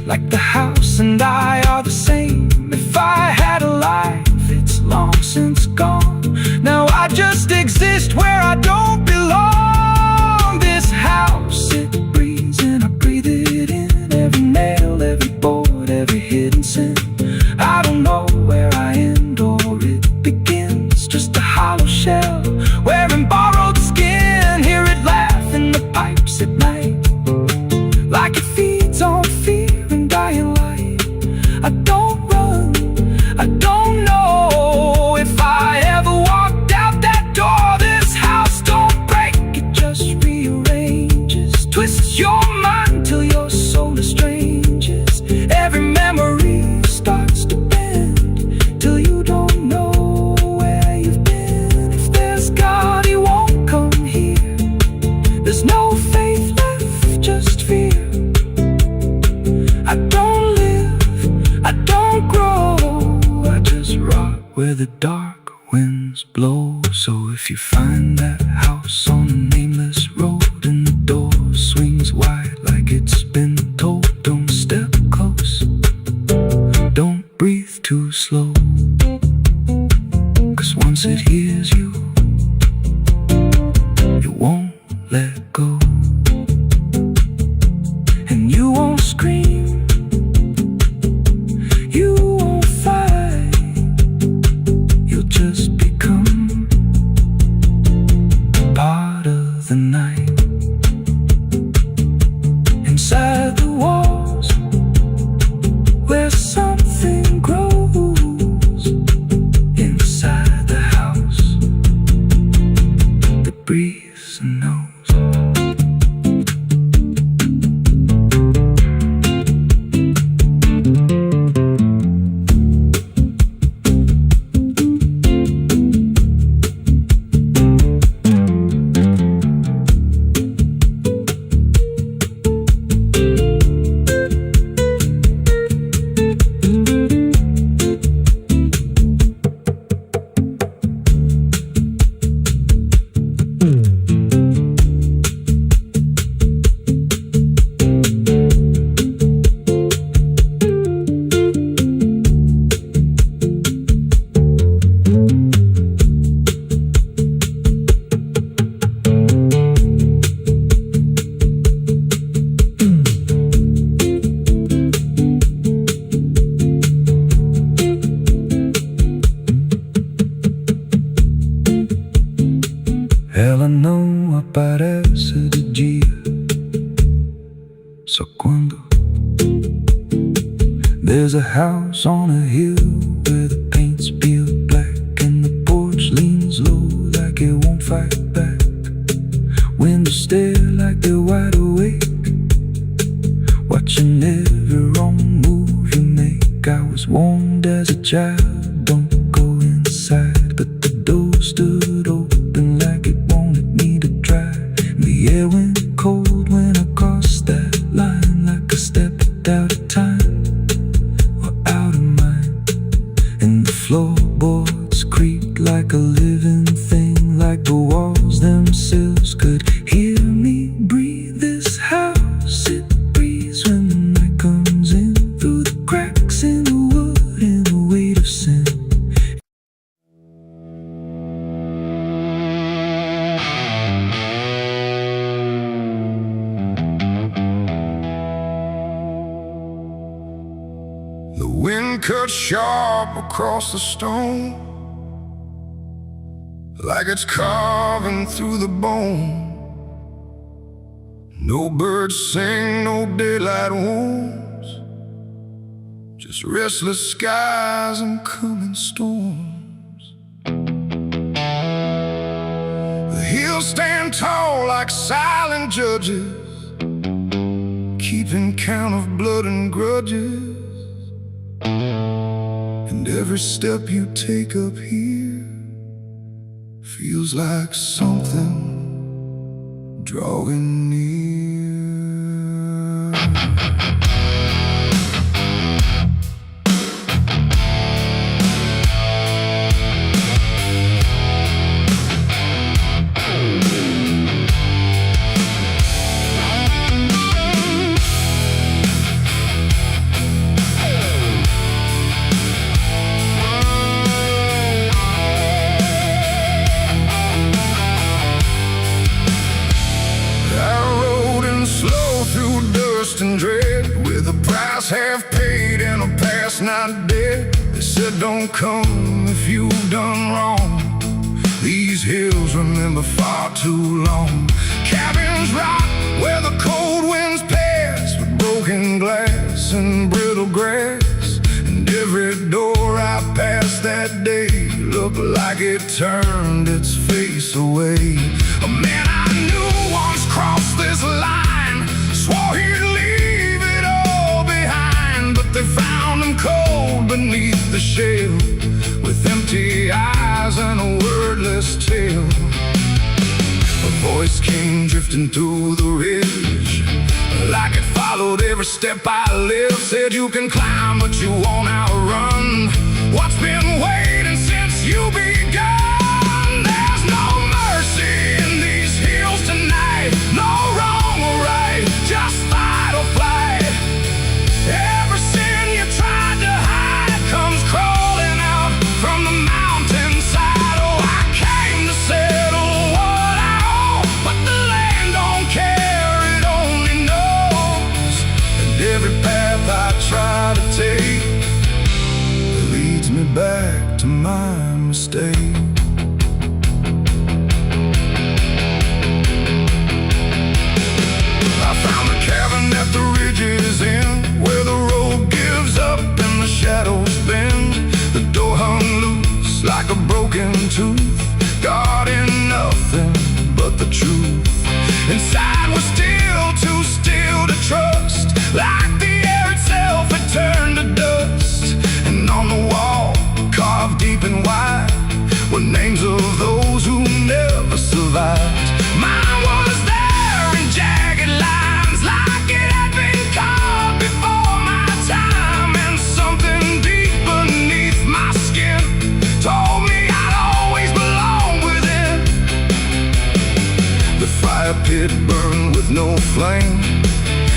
like the house and I are the same. If I had a life, it's long since gone. Now I just exist where I don't belong. This house, it breathes and I breathe it in. Every nail, every board, every hidden sin. I don't know where I end or it begins, just a hollow shell wearing borrowed skin. Hear it laugh in the pipes at night, like it feeds on fear and dying light. I don't run, I don't know if I ever walked out that door. This house don't break, it just rearranges, twists your mind till your soul estranges. Every memory starts to bend till you don't know where you've been. If there's God, he won't come here. There's no faith left, just fear. I don't live, I don't grow, I just rot where the dark winds blow. So if you find that house on a nameless road and the door swings wide like it's been told, don't step close, don't breathe too slow, 'cause once it hears you, it won't let go. And you won't scream, you won't fight, you'll just become part of the night. Inside the walls, where something grows. Inside the house, Ela não aparece de dia, só quando. There's a house on a hill where the paint's peeled black and the porch leans low like it won't fight back. Windows stare like they're wide awake, watching every wrong move you make. I was warned as a child, don't go inside, but the door stood open like it wanted me to try. The air went cold when I crossed that line, like I stepped out of time or out of mind. And the floorboards creaked like a living thing, like the walls themselves could hear me breathe. This house, it breathes when the night comes in, through the cracks in the wood and the weight of sin. The wind cuts sharp across the stone, like it's carving through the bone. No birds sing, no daylight wounds, just restless skies and coming storms. The hills stand tall like silent judges, keeping count of blood and grudges. And every step you take up here feels like something drawing near. And dread, with a price half paid and a past not dead. They said don't come if you've done wrong. These hills remember far too long. Cabins rock where the cold winds pass, with broken glass and brittle grass. And every door I passed that day looked like it turned its face away. A man I knew once crossed this line, swore he'd leave it all behind, but they found him cold beneath the shell, with empty eyes and a wordless tale. A voice came drifting through the ridge, like it followed every step I lived. Said you can climb but you won't outrun what's been waiting since you begun. There's no mercy in these hills tonight, no wrong or right, just fight or flight. Every sin you tried to hide comes crawling out from the mountainside. Oh, I came to settle what I owe, but the land don't care, it only knows. And every path I try to take leads me back to my mistake. At the ridge's end, where the road gives up and the shadows bend, the door hung loose like a broken tooth, guarding nothing but the truth. Inside was still too still to trust, like the air itself had turned to dust. And on the wall, carved deep and wide, were names of those who never survived. Mine was there in jagged lines, like it had been carved before my time. And something deep beneath my skin told me I'd always belong within. The fire pit burned with no flame,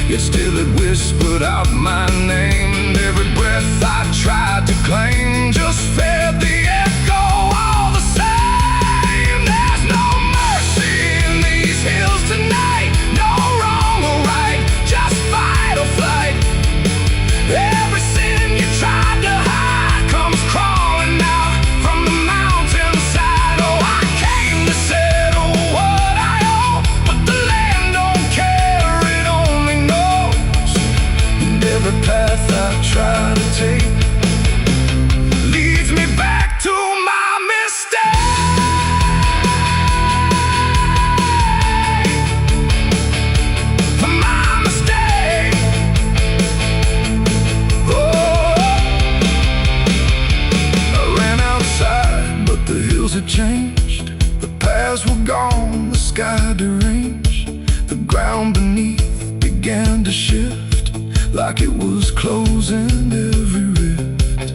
yet still it whispered out my name. And every breath I tried to claim just fed the echo all the same. There's no mercy in these hills tonight, no wrong or right, just fight or flight. Every sin you tried to hide comes crawling out from the mountainside. Oh, I came to settle stars were gone, the sky deranged. The ground beneath began to shift, like it was closing every rift.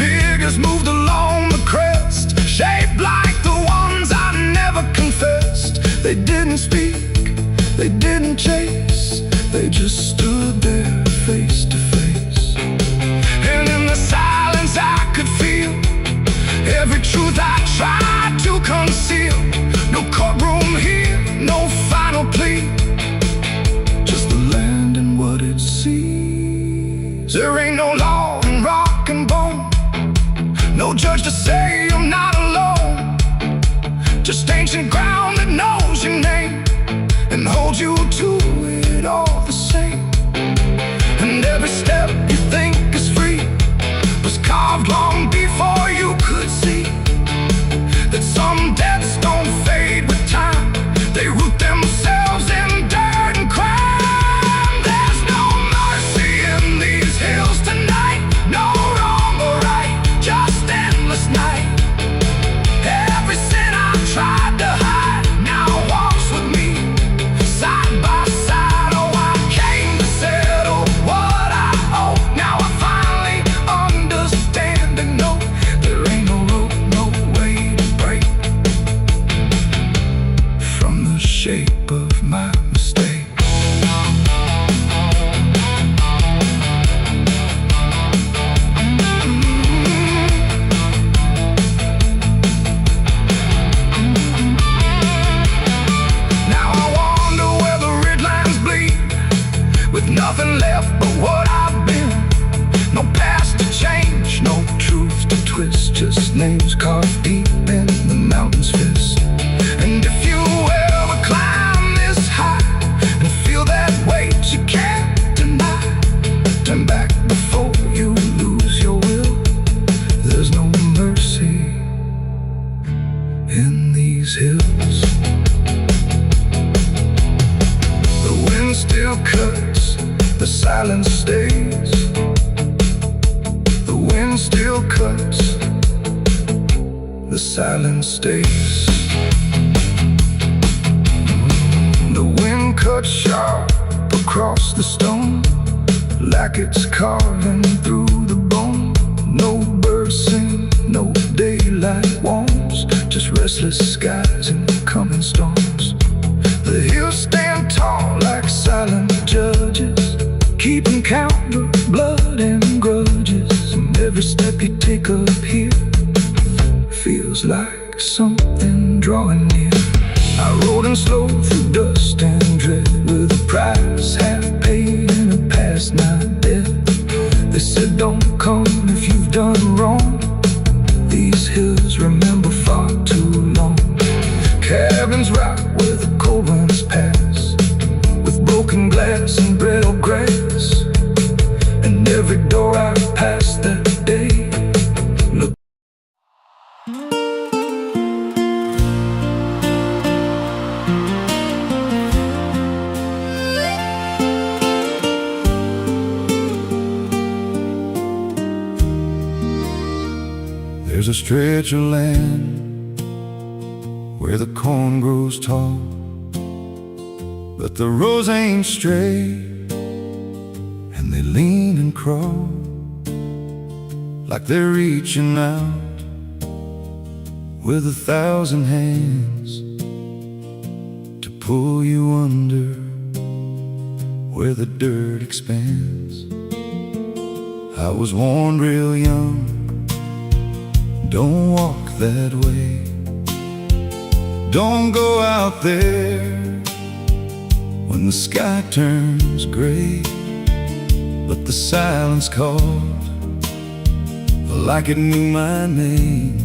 Figures moved along the crest, shaped like the ones I never confessed. They didn't speak, they didn't chase, they just stood there face to face. And in the silence I could feel every truth I tried to conceal. No courtroom here, no final plea, just the land and what it sees. There ain't no law in rock and bone, no judge to say I'm not alone. Just ancient ground that knows your name and holds you to it all the same. And every step you think is free was carved long before you could see that some debts don't fade with time, they root themselves in dirt and crime. There's no mercy in these hills tonight, no wrong or right, just endless night. Every sin I've tried to hide now walks with me, side by side. Oh, I came to settle what I owe. Now I finally understand and know there ain't no rope, no way to break from the shape of my mistake. Now I wonder where the red lines bleed, with nothing left but what I've been. No past to change, no truth to twist, just names carved deep in the mountain's fist. And if you ever climb this high and feel that weight you can't deny, turn back before you lose your will. There's no mercy in these hills. The wind still cuts, the silence stays. The wind still cuts, the silence stays. The wind cuts sharp across the stone, like it's carving through the bone. No birds sing, no daylight warms, just restless skies and coming storms. The hills stand tall like silent judges, keeping count of blood and grudges. And every step you take up here feels like something drawing near. I rode in slow through dust and dread, with a price half paid and a past not dead. They said don't come if you've done wrong, these hills remember far too long. Cabins rock where the cold winds pass, with broken glass and brittle grass. And every door I've passed that day look. There's a stretch of land where the corn grows tall, but the rows ain't straight, and they lean and crawl like they're reaching out with 1,000 hands to pull you under where the dirt expands. I was warned real young, don't walk that way, don't go out there when the sky turns gray. But the silence called like it knew my name,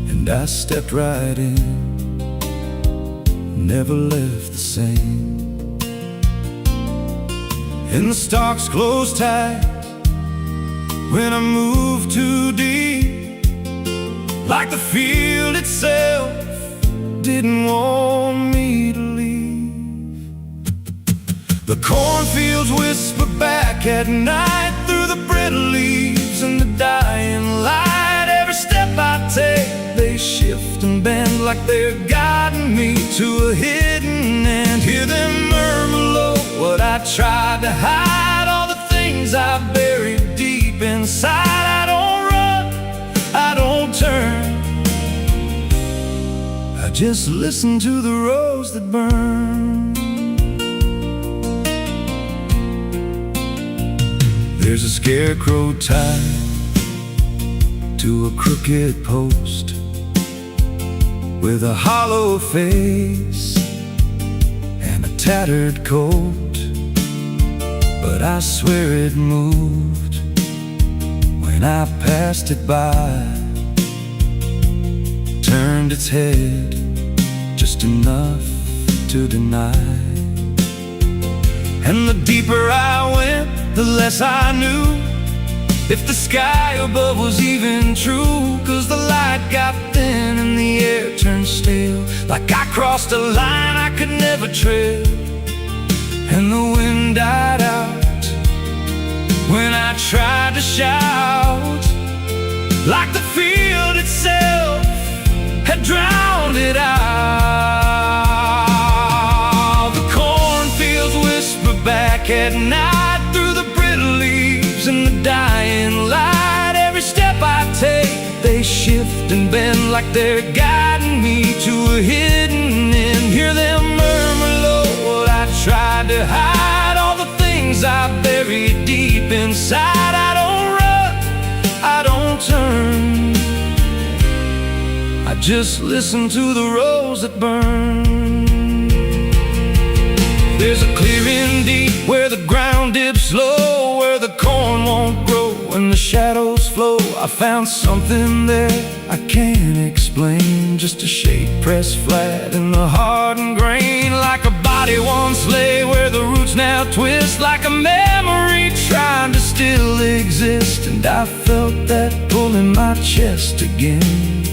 and I stepped right in, never left the same. And the stalks closed tight when I moved too deep, like the field itself didn't want me to leave. The cornfields whisper back at night through the brittle leaves and the dying light. Every step I take, they shift and bend like they're guiding me to a hidden end. Hear them murmur low what I tried to hide, all the things I buried deep inside. I don't run, I don't turn, I just listen to the rose that burn. There's a scarecrow tied to a crooked post with a hollow face and a tattered coat, but I swear it moved when I passed it by. Turned its head just enough to deny, and the deeper I went, the less I knew if the sky above was even true. 'Cause the light got thin and the air turned stale, like I crossed a line I could never tread. And the wind died out when I tried to shout, like the field itself had drowned it out. The cornfields whisper back at night through the brittle leaves and the dying light. Every step I take, they shift and bend like they're guiding me to a hidden end. Hear them murmur low what I tried to hide, all the things I buried deep inside. I don't run, I don't turn, I just listen to the rose that burn. There's a clearing deep where the ground dips low, where the corn won't grow and the shadows flow. I found something there I can't explain, just a shape pressed flat in the hardened grain, like a body once lay where the roots now twist, like a memory trying to still exist. And I felt that pull in my chest again,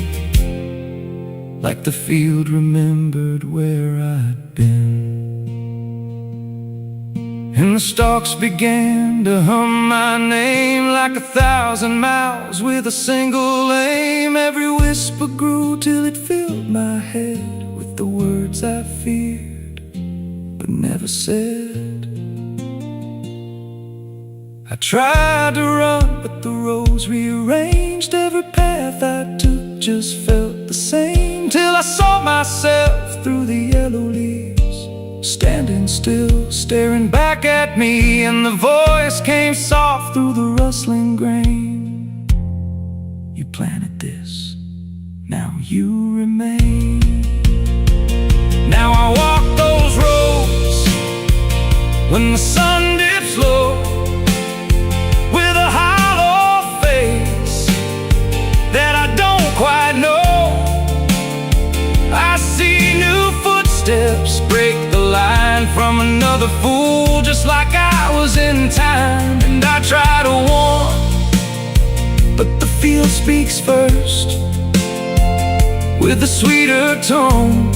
like the field remembered where I'd been. And the stalks began to hum my name like 1,000 mouths with a single aim. Every whisper grew till it filled my head with the words I feared but never said. I tried to run, but the rose rearranged. Every path I took just felt the same, till I saw myself through the yellow leaves, standing still, staring back at me. And the voice came soft through the rustling grain: you planted this, now you remain. Now I walk those roads when the sun dips low, with a hollow face that I don't quite know. I see new footsteps break the line from another fool, just like I was in time. And I try to warn, but the field speaks first, with a sweeter tone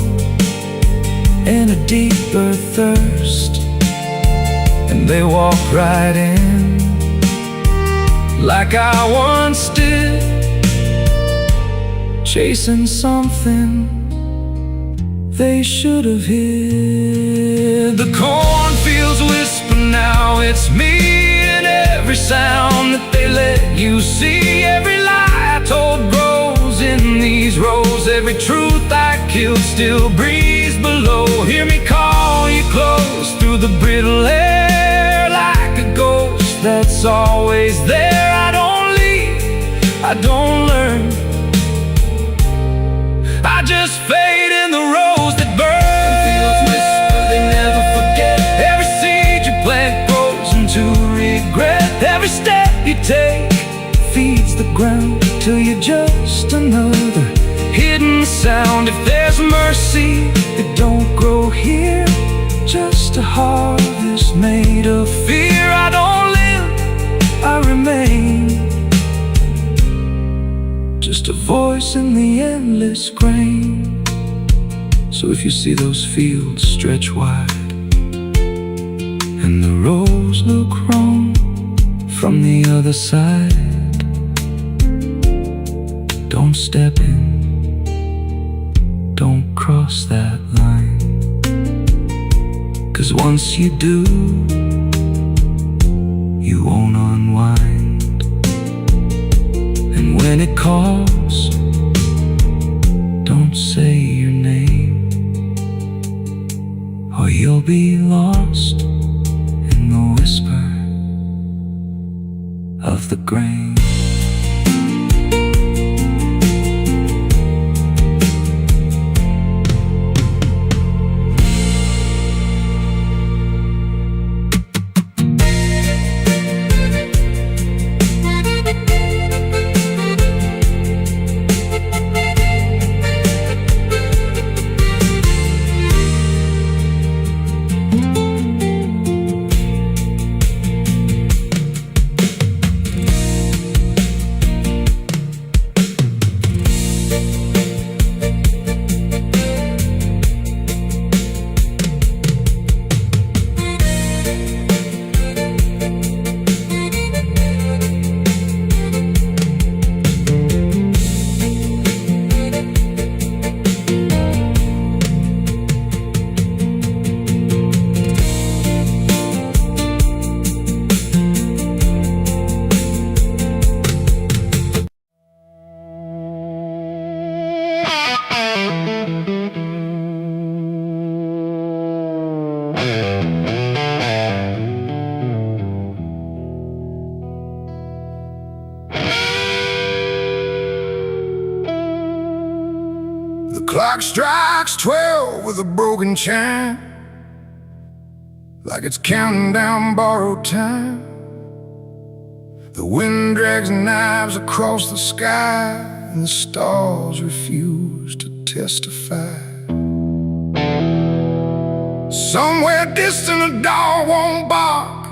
and a deeper thirst. And they walk right in, like I once did, chasing something they should have hid. The cornfields whisper now, it's me, and every sound that they let you see. Every lie I told grows in these rows, every truth I killed still breathes below. Hear me call you close through the brittle air, like a ghost that's always there. I don't leave, I don't learn, I just fade in the rose that burns. Fields whisper, they never forget. Every seed you plant grows into regret. Every step you take feeds the ground till you're just another hidden sound. If there's mercy, it don't grow here, just a harvest made of fear. I don't live, I remain, just a voice in the endless grain. So if you see those fields stretch wide and the rows look wrong from the other side, Don't step in, don't cross that line, 'cause once you do, you won't unwind. And when it calls, don't say your name, or you'll be lost in the whisper of the grain. The clock strikes 12 with a broken chime, like it's counting down borrowed time. The wind drags knives across the sky, and the stars refuse to testify. Somewhere distant a dog won't bark,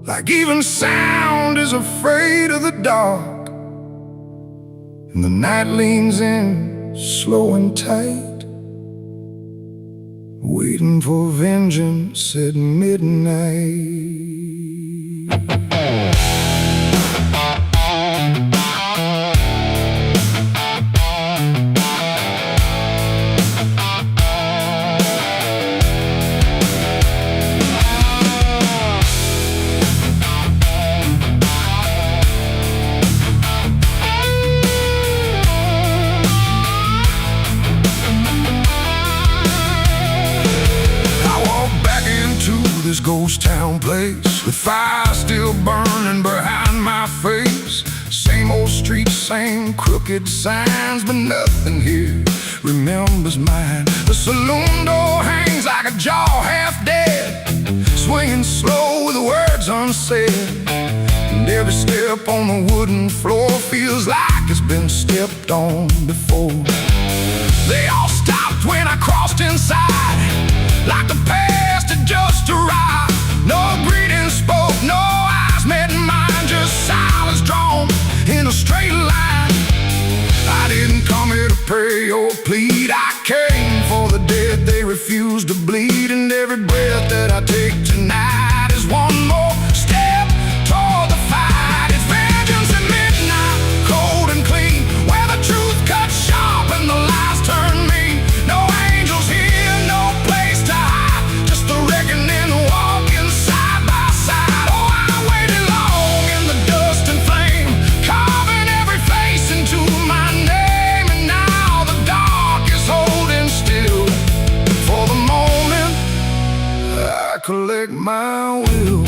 like even sound is afraid of the dark. And the night leans in, slow and tight, waiting for vengeance at midnight. This ghost town place, with fire still burning behind my face. Same old streets, same crooked signs, but nothing here remembers mine. The saloon door hangs like a jaw half dead, swinging slow with words unsaid. And every step on the wooden floor feels like it's been stepped on before. They all stopped when I crossed inside, like the past had just arrived. No greeting spoke, no eyes met mine, just silence drawn in a straight line. I didn't come here to pray or plead, I came for the dead they refuse to bleed. And every breath that I take tonight is one more step toward the fight. It's vengeance at midnight, cold and clean, where the truth cuts sharp and the lies turn mean. No angels here, no place to hide, just the reckoning walking side by side. Oh, I waited long in the dust and flame, carving every face into my name. And now the dark is holding still for the moment I collect my will.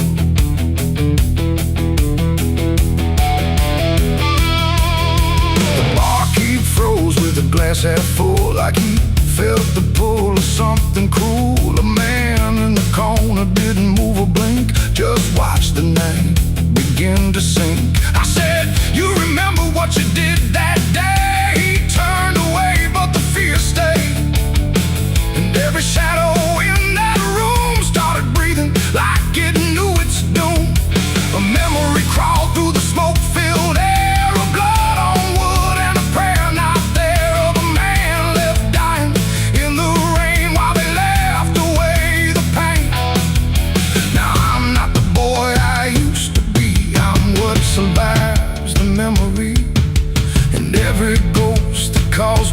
The barkeep froze with the glass half full, like he felt the pull of something cruel. A man in the corner didn't move a blink, just watched the night begin to sink. I said, you remember what you did that day? He turned away, but the fear stayed. And every shadow in that room started breathing like it knew its doom. A memory crawled through the smoke-filled air, of blood on wood and a prayer not there, of a man left dying in the rain while they left away the pain. Now I'm not the boy I used to be, I'm what survives the memory. And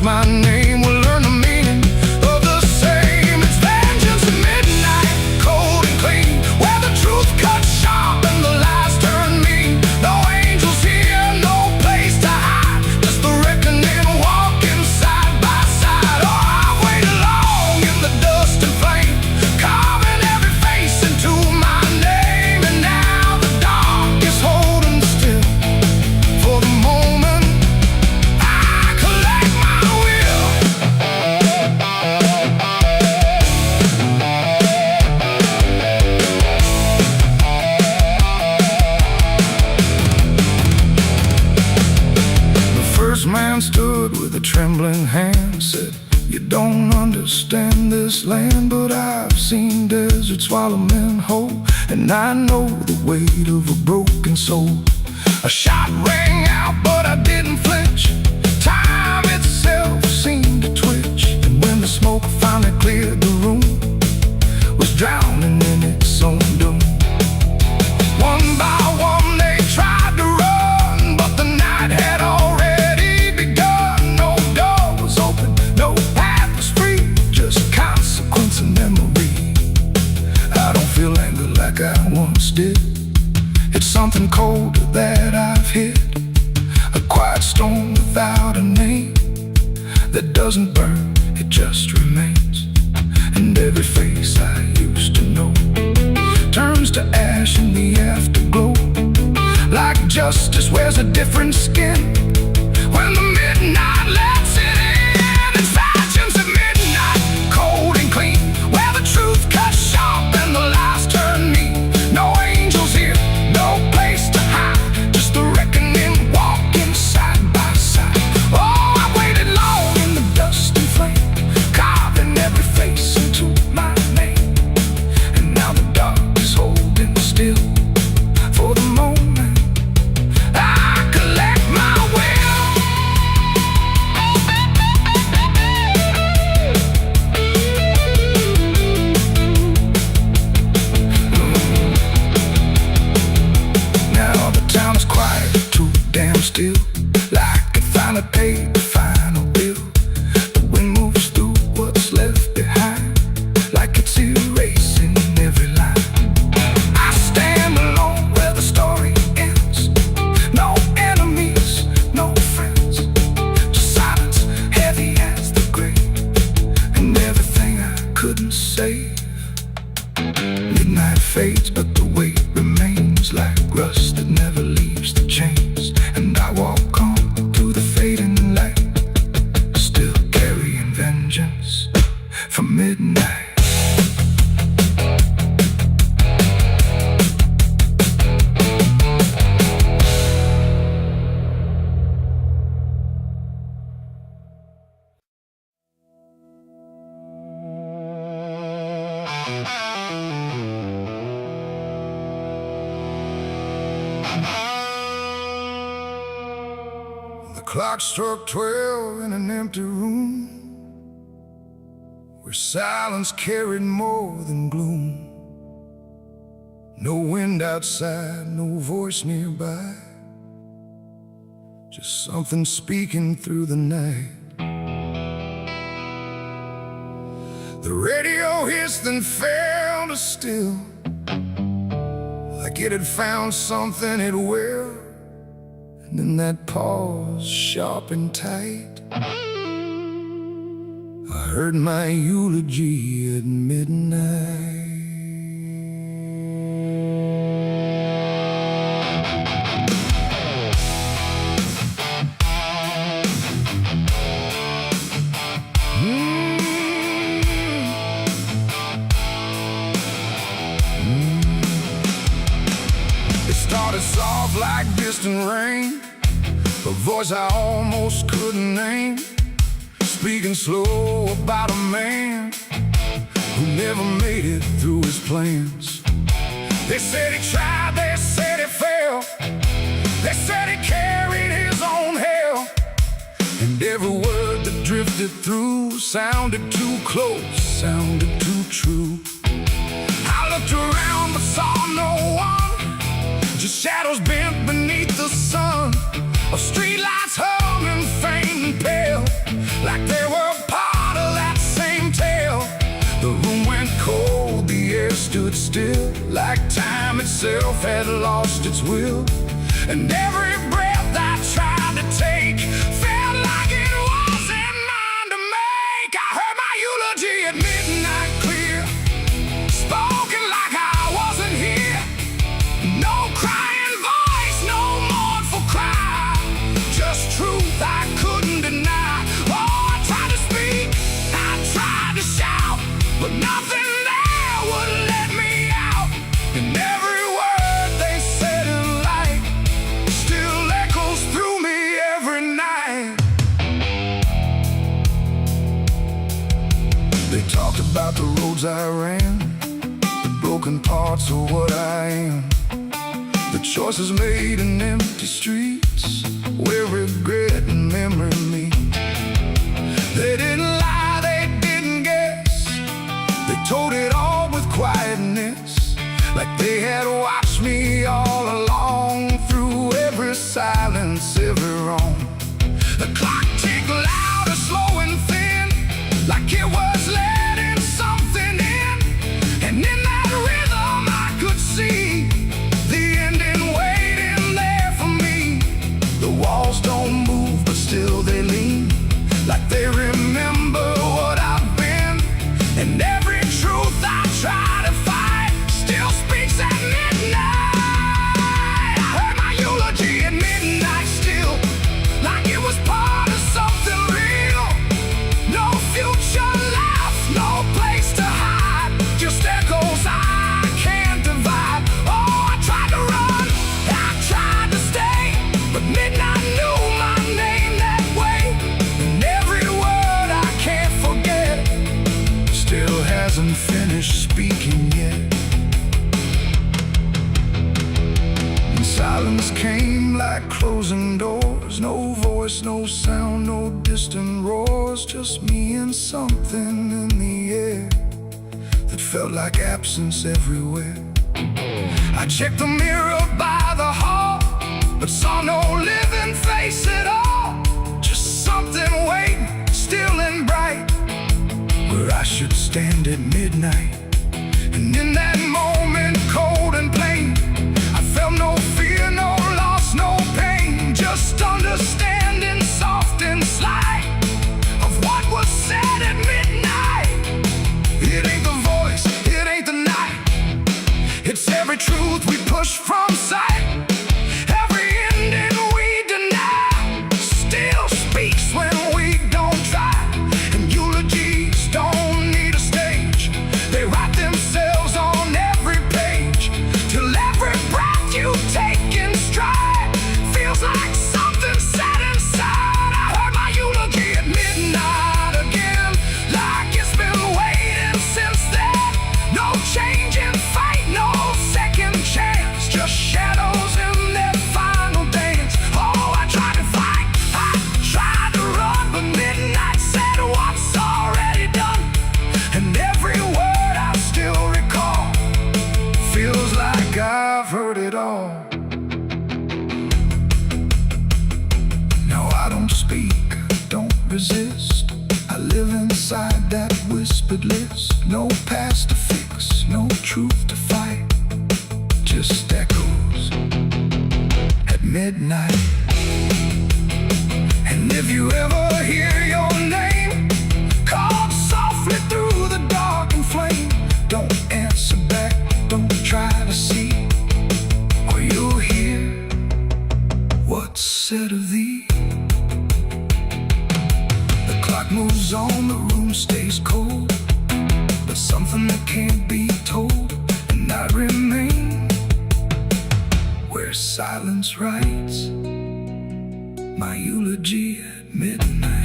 my name will learn the meaning of the same. It's vengeance at midnight, cold and clean, where the truth cuts sharp and the lies turn mean. No angels here, no place to hide, just the reckoning walking side by side. Oh, I've waited long in the dust and flame, carving every face into my name. And now the dark is holding still. For the moment I collect my will. The first man stood with a trembling hand, said, "You don't understand this land, but I've seen deserts swallow men whole, and I know the weight of a broken soul." A shot rang out, but I didn't flinch. Time itself seemed to twitch, and when the smoke finally cleared the room, was drowning in its own doom. One by one they tried to run, but the night had already begun. No door was open, no path was free, just consequence and memory. I don't feel anger like I once did. It's something colder that I've hit, a quiet storm without a name, that doesn't burn, it just remains. And every face I used to know turns to ash in the afterglow, like justice wears a different skin when the midnight lets it in. It's vengeance at midnight, cold and clean, where the truth cuts sharp and the lies turn mean. No angels here, no place to hide, just the reckoning walking side by side. Oh, I waited long in the dust and flame, carving every face into my name. And now the dark is holding still. For the moment I collect my will. Now the town is quiet, too damn still, like it finally paid the final bill. The wind moves through what's left behind, like it's erasing every line. I stand alone where the story ends. No enemies, no friends, just silence heavy as the grave, and everything I couldn't save. Midnight fades, but the weight remains like rust that never leaves the chains. And I walk on to the fading light, still carrying vengeance from midnight. The clock struck 12 in an empty room, where silence carried more than gloom. No wind outside, no voice nearby, just something speaking through the night. The radio hissed and fell to still, like it had found something it will. And in that pause, sharp and tight, I heard my eulogy at midnight. It started soft like distant rain, a voice I almost couldn't name, speaking slow about a man who never made it through his plans. They said he tried, they said he failed, they said he carried his own hell, and every word that drifted through sounded too close, sounded too true. I looked around but saw no one, just shadows bent beneath the sun, of streetlights hung and faint and pale. like they were part of that same tale. The room went cold, the air stood still, like time itself had lost its will. And every breath I tried to take felt like it wasn't mine to make. I heard my eulogy at midnight clear, spoken like I wasn't here. No crying voice, no mournful cry, just truth I couldn't deny. Oh, I tried to speak, I tried to shout, but nothing there would let me out. And every word they said in light still echoes through me every night. They talked about the roads I ran, the broken parts of what I am, the choices made in empty streets where regret and memory meet. They didn't lie, they didn't guess, they told it all with quietness, like they had watched me all along, through every silence, every wrong. The clock ticked louder, slow and thin, like it was letting something in. And in that rhythm I could see the ending waiting there for me. The walls don't move, but still they lean, like they remember what I've been. And every truth I try to fight still speaks at midnight. I heard my eulogy at midnight still, like it was part of something real. No future left, no place to hide, just echoes I can't divide. Oh, I tried to run, I tried to stay, but midnight knew my name that way. And every word I can't forget still hasn't finished speaking yet. And silence came like closing doors, no voice, no sound, no distant roars, just me and something in the air that felt like absence everywhere. I checked the mirror by the hall, but saw no living face at all, just something waiting, still and bright, where I should stand at midnight. And in that moment, cold and plain, I felt no fear, no loss, no pain, just understanding, soft and slight, of what was said at midnight. It ain't the voice, it ain't the night, it's every truth we push from sight. Every ending we deny still speaks when we don't try. And eulogies don't need a stage, they write themselves on every page, till every breath you take in stride feels like something set inside. I heard my eulogy at midnight again, like it's been waiting since then. No change in fate, no second chance, just shadows in their final dance. Oh, I tried to fight, I tried to run, but midnight said what's already done. And every word I still recall feels like I've heard it all. Now I don't speak, don't resist, I live inside that whispered list. No past to fix, no truth to fight, just echoes at midnight. And if you ever hear your name called softly through the dark and flame, don't answer back, don't try to see, or you'll hear what's said of thee. The clock moves on, the room stays cold, but something that can't be told, and I remain where silence writes my eulogy at midnight.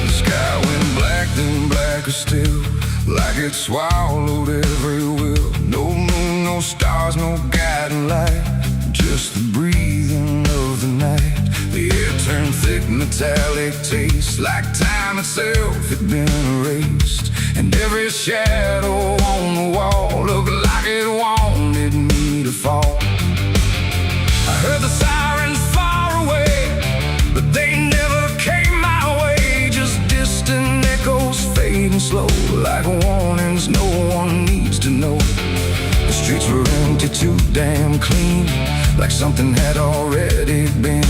Sky anchor still, like it swallowed every will. No moon, no stars, no guiding light, just the breathing of the night. The air turned thick, metallic taste, like time itself had been erased. And every shadow on the wall looked like it wanted me to fall. I heard the sirens far away, but they never came my way. Just distant echoes fading slow, like warnings no one needs to know. The streets were empty, too damn clean, like something had already been.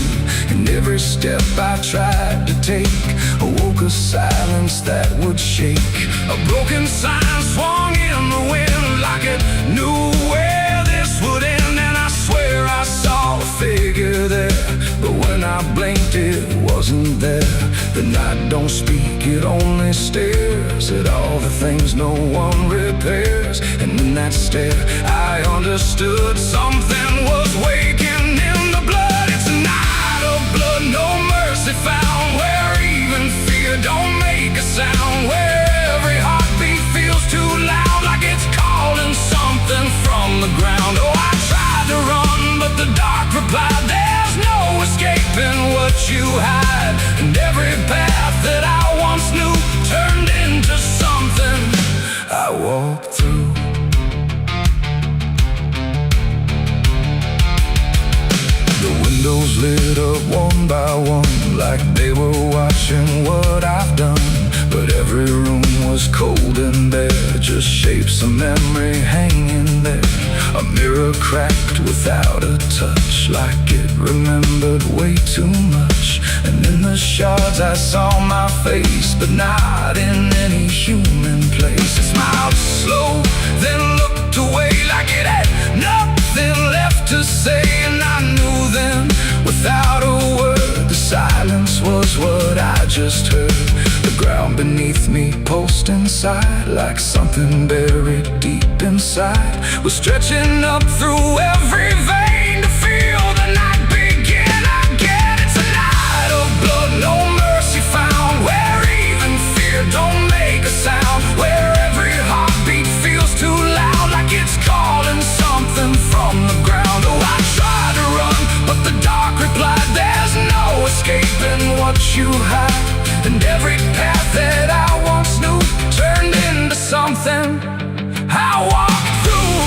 And every step I tried to take awoke a silence that would shake. A broken sign swung in the wind, like it knew where this would end. And I swear I saw a figure there, but when I blinked it wasn't there. The night don't speak, it only stares at all the things no one repairs. And in that stare I understood something was waking in the blood. It's a night of blood, no mercy found, where even fear don't make a sound, where every heartbeat feels too loud, like it's calling something from the ground. Oh, I tried to run, but the dark replied, there's no escaping what you hide. And every path that I once knew turned into something I walked through. The windows lit up one by one, like they were watching what I've done. But every room was cold and bare, just shapes of memory hanging there. A mirror cracked without a touch, like it remembered way too much. And in the shards I saw my face, but not in any human place. It smiled slow, then looked away, like it had nothing left to say. And I knew then, without a word, the silence was what I just heard. The ground beneath me pulsed inside, like something buried deep inside was stretching up through every vein to feel the night begin again. It's a night of blood, no mercy found, where even fear don't make a sound, where every heartbeat feels too loud, like it's calling something from the ground. Oh, I tried to run, but the dark replied, there's no escaping what you hide. And every path that I once knew turned into something I walked through.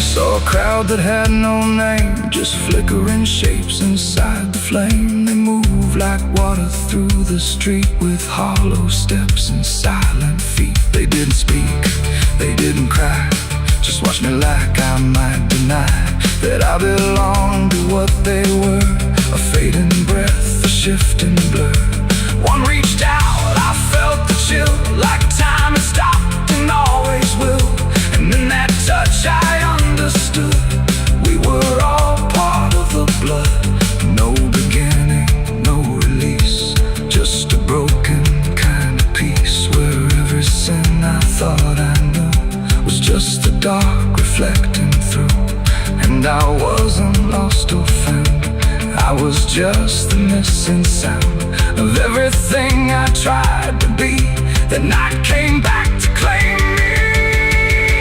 Saw a crowd that had no name, just flickering shapes inside the flame. They moved like water through the street, with hollow steps and silent feet. They didn't speak, they didn't cry, just watched me like I might deny that I belonged to what they were. A fading breath, a shifting blur. One reached out, I felt the chill, like time had stopped and always will. And in that touch I understood, we were all part of the blood. No beginning, no release, just a broken kind of peace, where every sin I thought I knew was just the dark reflecting through. And I wasn't lost or found, I was just the missing sound of everything I tried to be. That night came back to claim me.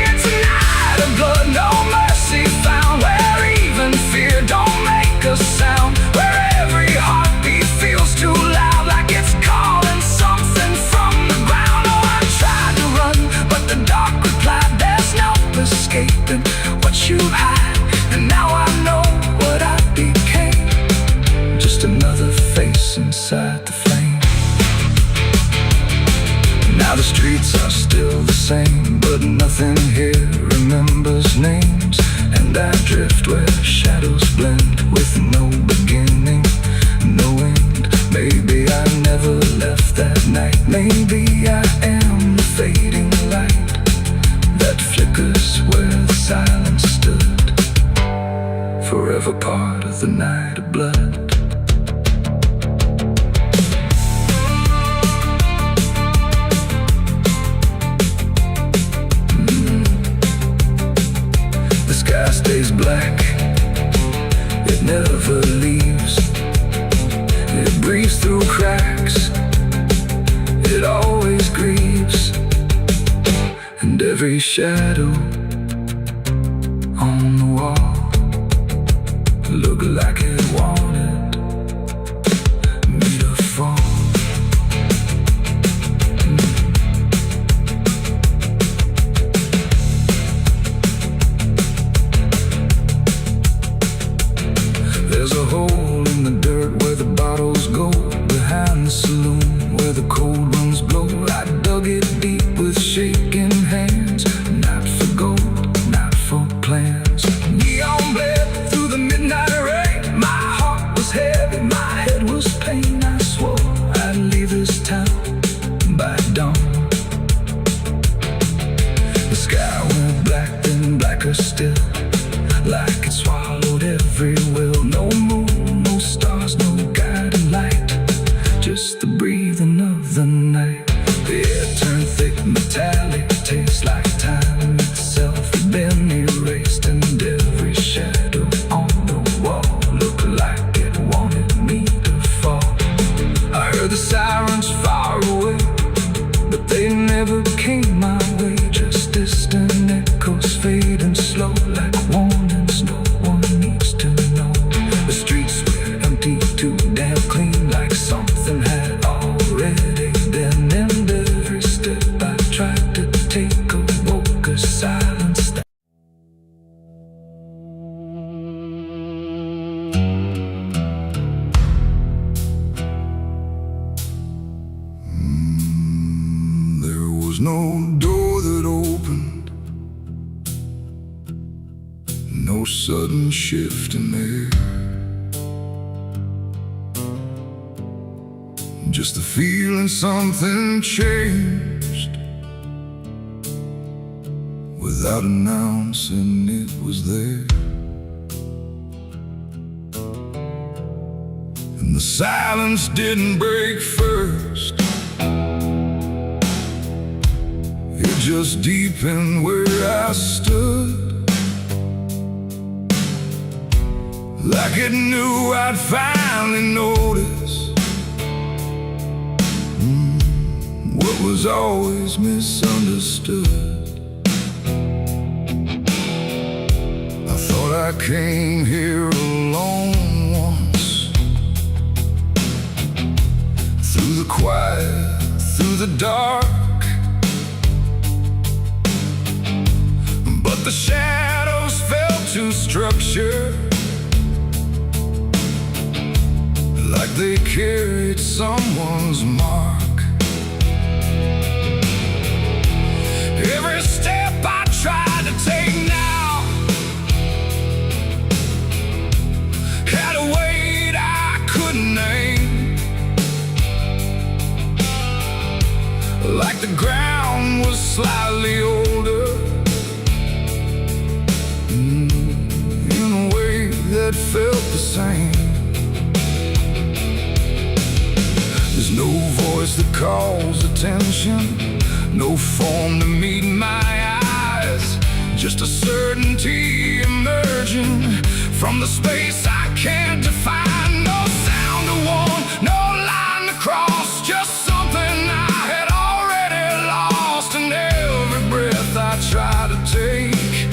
It's a night of blood, no mercy found, where even fear don't make a sound, where every heartbeat feels too loud, like it's calling something from the ground. Oh, I tried to run, but the dark replied, there's no escaping what you hide. And now I know what I became, just another face inside the flame. Now the streets are still the same, but nothing here remembers names. And I drift where shadows blend, with no beginning, no end. Maybe I never left that night, maybe I am the fading light that flickers where the silence stood, forever part of the night of blood. The sky stays black, it never leaves. It breathes through cracks. It always grieves, and every shadow on the wall looked like it wanted me to fall. There's a hole in the dirt where the bottles go, behind the saloon where the cold winds blow. I dug it deep with shaking hands, not for gold, not for plans. Neon bled through the midnight rain. My heart was heavy, my head was pain. I swore I'd leave this town by dawn. The sky went black, then blacker still, like it swallowed every will. No moon, no stars, no guiding light, just the breathing of the night. The air turned thick, metallic, tastes like time itself had been erased, and every shadow on the wall looked like it wanted me to fall. I heard the sirens far away, but they never came my way. Just distant echoes fading slow, like warnings no one needs to know. The streets were empty, too damn clean, like something had already been. And every step I tried to take awoke a silence that there was no door that opened, no sudden shift in air, just the feeling something changed without announcing it was there. And the silence didn't break first, it just deepened where I stood, like it knew I'd finally notice what was always misunderstood. I thought I came here alone once, through the quiet, through the dark, but the shadows felt too structured, like they carried someone's mark. Every step I tried to take now had a weight I couldn't name, like the ground was slightly older, in a way that felt the same. There's no voice that calls attention, no form to meet my eyes, just a certainty emerging from the space I can't define. No sound to warn, no line to cross, just something I had already lost. And every breath I try to take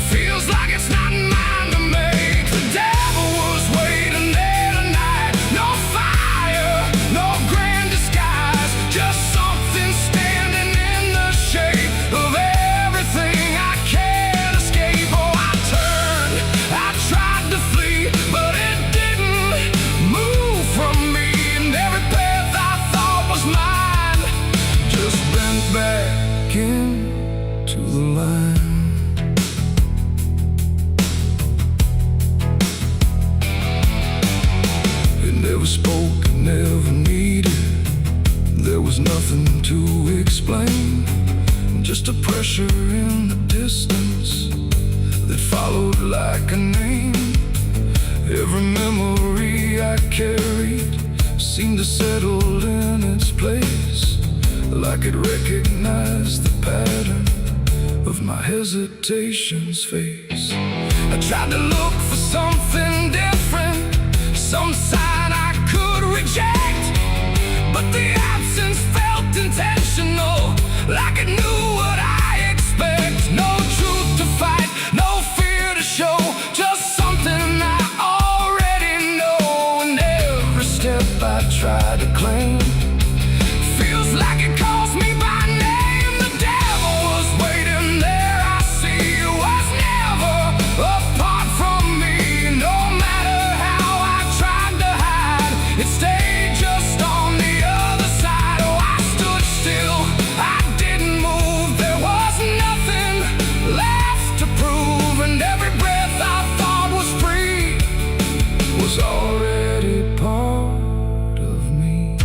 feels like it's not mine to make. The devil was waiting there tonight, no fire, no grand disguise, just something standing in the shape of everything I can't escape. Oh, I turned, I tried to flee, but it didn't move from me. And every path I thought was mine just bent back into the line. It never spoke, it never needed, there was nothing to explain, just a pressure in the distance that followed like a name. Every memory I carried seemed to settle in its place, like it recognized the pattern of my hesitation's face. I tried to look for something different, some sign I could reject. I try to claim. Feels like it calls me by name. The devil was waiting there. I see it was never apart from me. No matter how I tried to hide, it stayed just on the other side. Oh, I stood still, I didn't move. There was nothing left to prove, and every breath I thought was free Was already part of me.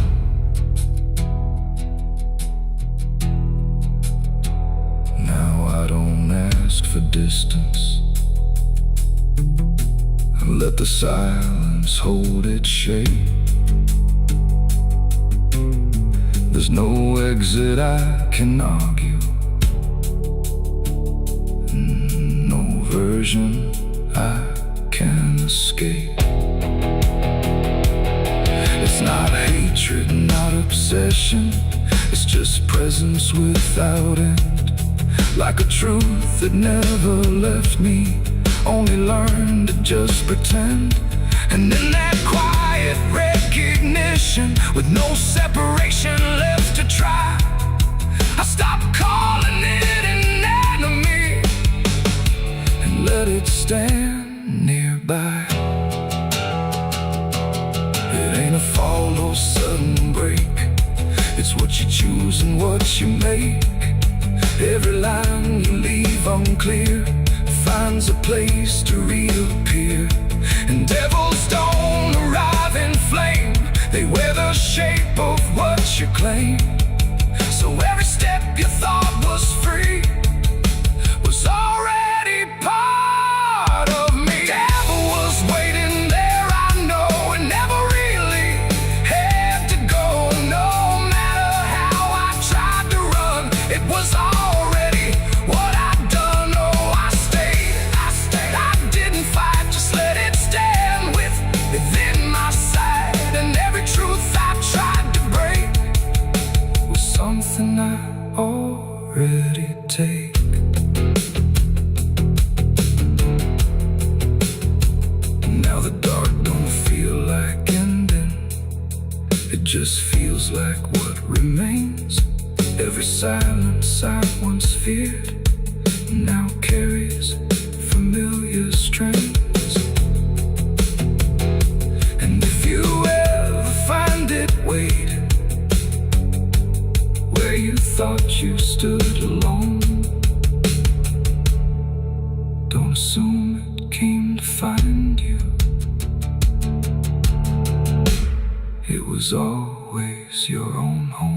Now I don't ask for distance. I let the silence hold its shape. There's no exit I can argue, no version I can escape. It's not hatred, not obsession. It's just presence without end. Like a truth that never left me, only learned to just pretend. And in that quiet recognition, with no separation left to try, I stopped calling it an enemy and let it stand nearby. It ain't a fall or sudden break. It's what you choose and what you make. Every line you leave unclear finds a place to reappear. And devils don't arrive in flame, they wear the shape of what you claim. So every step you thought was free was already part of me. Devil was waiting there, I know, and never really had to go. No matter how I tried to run, it was already what I'd done. Oh, I stayed, I didn't fight, just let it stand within my sight. And every truth I tried to break Was something I already take. Now the dark don't feel like ending. It just feels like what remains. Every silence I once feared now carries familiar strains. And if you ever find it, wait where you thought you stood alone. Don't assume it came to find you. It was always your own home.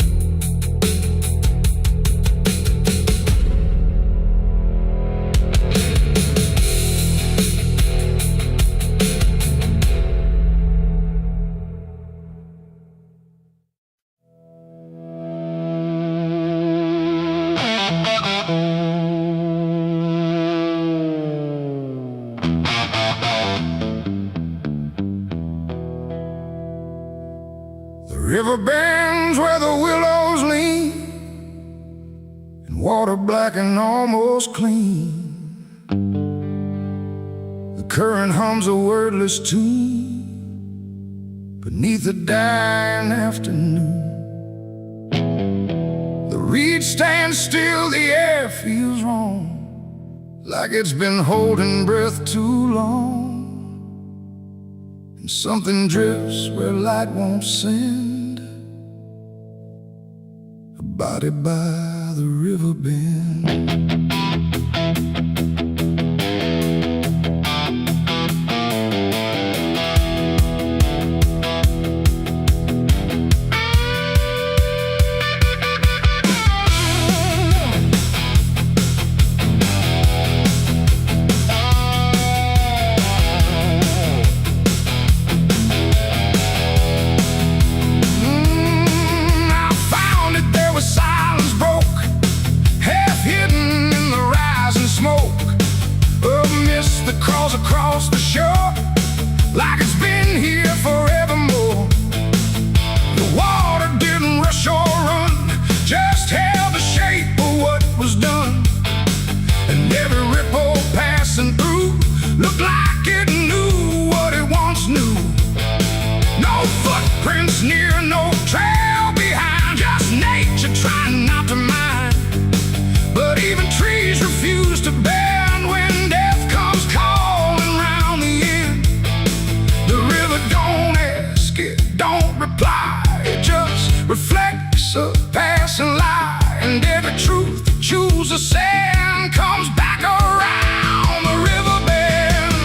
river bends where the willows lean, and water black and almost clean. The current hums a wordless tune beneath the dying afternoon. The reed stands still, the air feels wrong, like it's been holding breath too long. And something drifts where light won't send, a body by the river bend. Silence broke, half hidden near, no trail behind, just nature trying not to mind. But even trees refuse to bend when death comes calling round the end. The river don't ask, it don't reply, it just reflects a passing lie. And every truth that chooses sand comes back around the river bend.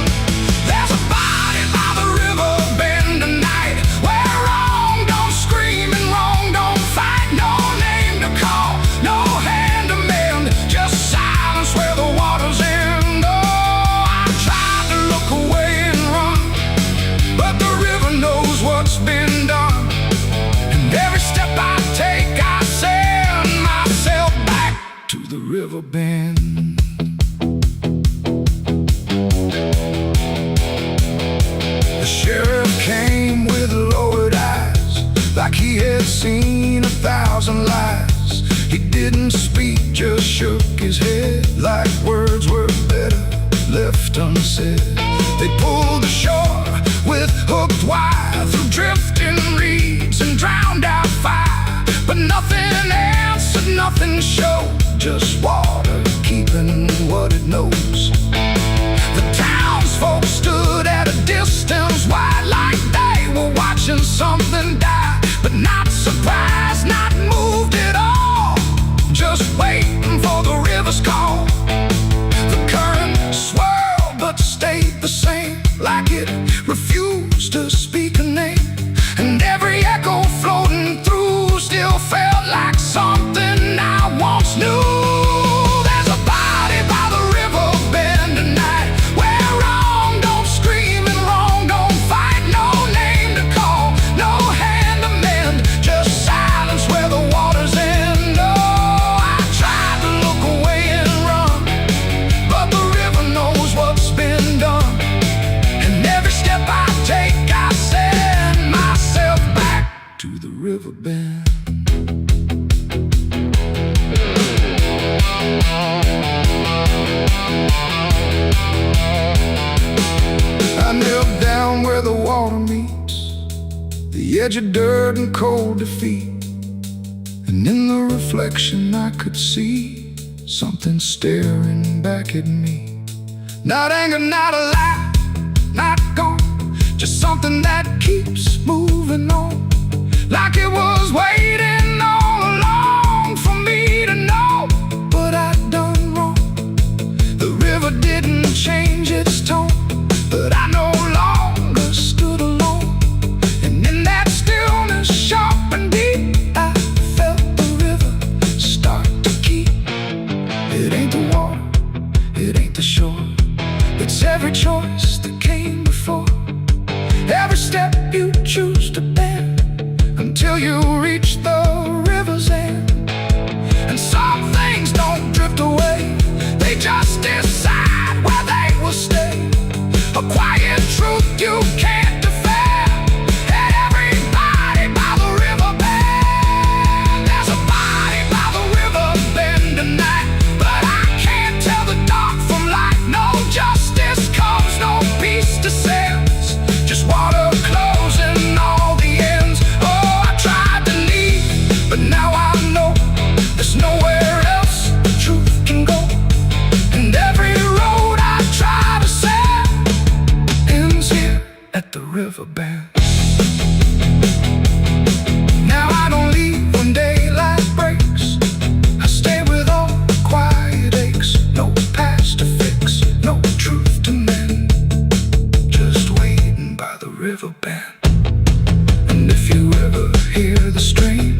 There's a body by the river bend tonight, where wrong don't scream and wrong don't fight. No name to call, no hand to mend, just silence where the waters end. Oh, I tried to look away and run, but the river knows what's been done. And every step I take, I send myself back to the river bend. The sheriff came with lowered eyes, like he had seen 1,000 lies. He didn't speak, just shook his head, like words were better left unsaid. They pulled ashore with hooked wire through drifting reeds and drowned out fire. But nothing answered, nothing showed, just water keeping what it knows. The townsfolk stood at a distance wide, like they were watching something die. But not surprised, not moved at all, just waiting for the river's call. The current swirled but stayed the same, like it refused to speak a name. And every echo floating through still felt like something I once knew. There's a body by the river bend tonight, where wrong don't scream and wrong don't fight. No name to call, no hand to mend, just silence where the waters end. Oh, I tried to look away and run, but the river knows what's been done. And every step I take, I send myself back to the river bend. I knelt down where the water meets the edge of dirt and cold defeat. And in the reflection I could see something staring back at me. Not anger, not a lie, not gone, just something that keeps moving on, like it was waiting all along for me to know what I'd done wrong. The river didn't change its tone, but I no longer stood alone. And in that stillness, sharp and deep, I felt the river start to keep. It ain't the water, it ain't the shore, it's every choice that came before. Every step you choose to bend, until you reach the river's end. And some things don't drift away, they just decide where they will stay. A quiet truth you can't defend. And everybody by the river bend. There's a body by the river bend tonight, but I can't tell the dark from light. No justice comes, no peace descends, just water closing all the ends. Oh, I tried to leave, but now I know there's nowhere else the truth can go. And every road I try to set ends here at the river bend. Now I don't leave when daylight breaks, I stay with all the quiet aches. No past to fix, no truth to mend, just waiting by the river bend. And if you ever hear the stream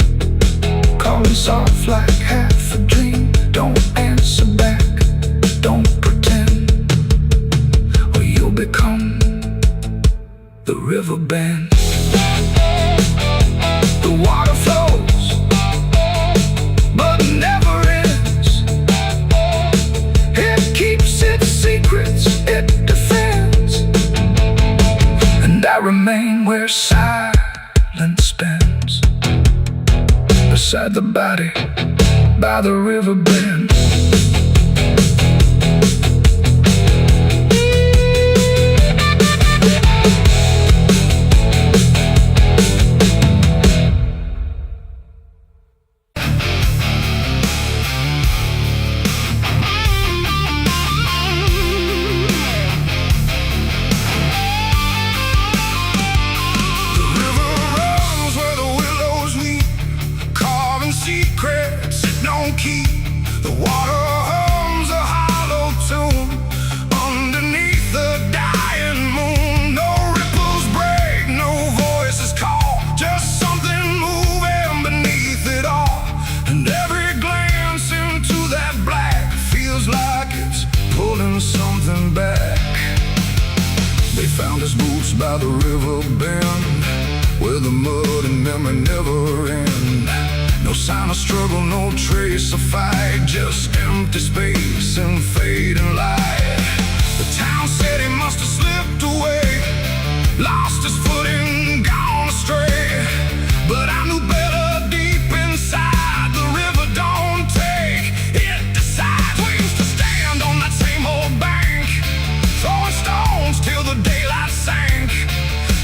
calling soft like half a dream, don't answer back, don't pretend, or you'll become the river bend. The water flows, but never ends. It keeps its secrets, it defends. And I remain where silence spends, beside the body by the river bend. by the river bend, where the mud and memory never end. No sign of struggle, no trace of fight, just empty space and fading light. The town said he must have slipped away, lost his footing, gone astray. But I knew better deep inside, the river don't take, it decides. We used to stand on that same old bank, throwing stones till the daylight sank.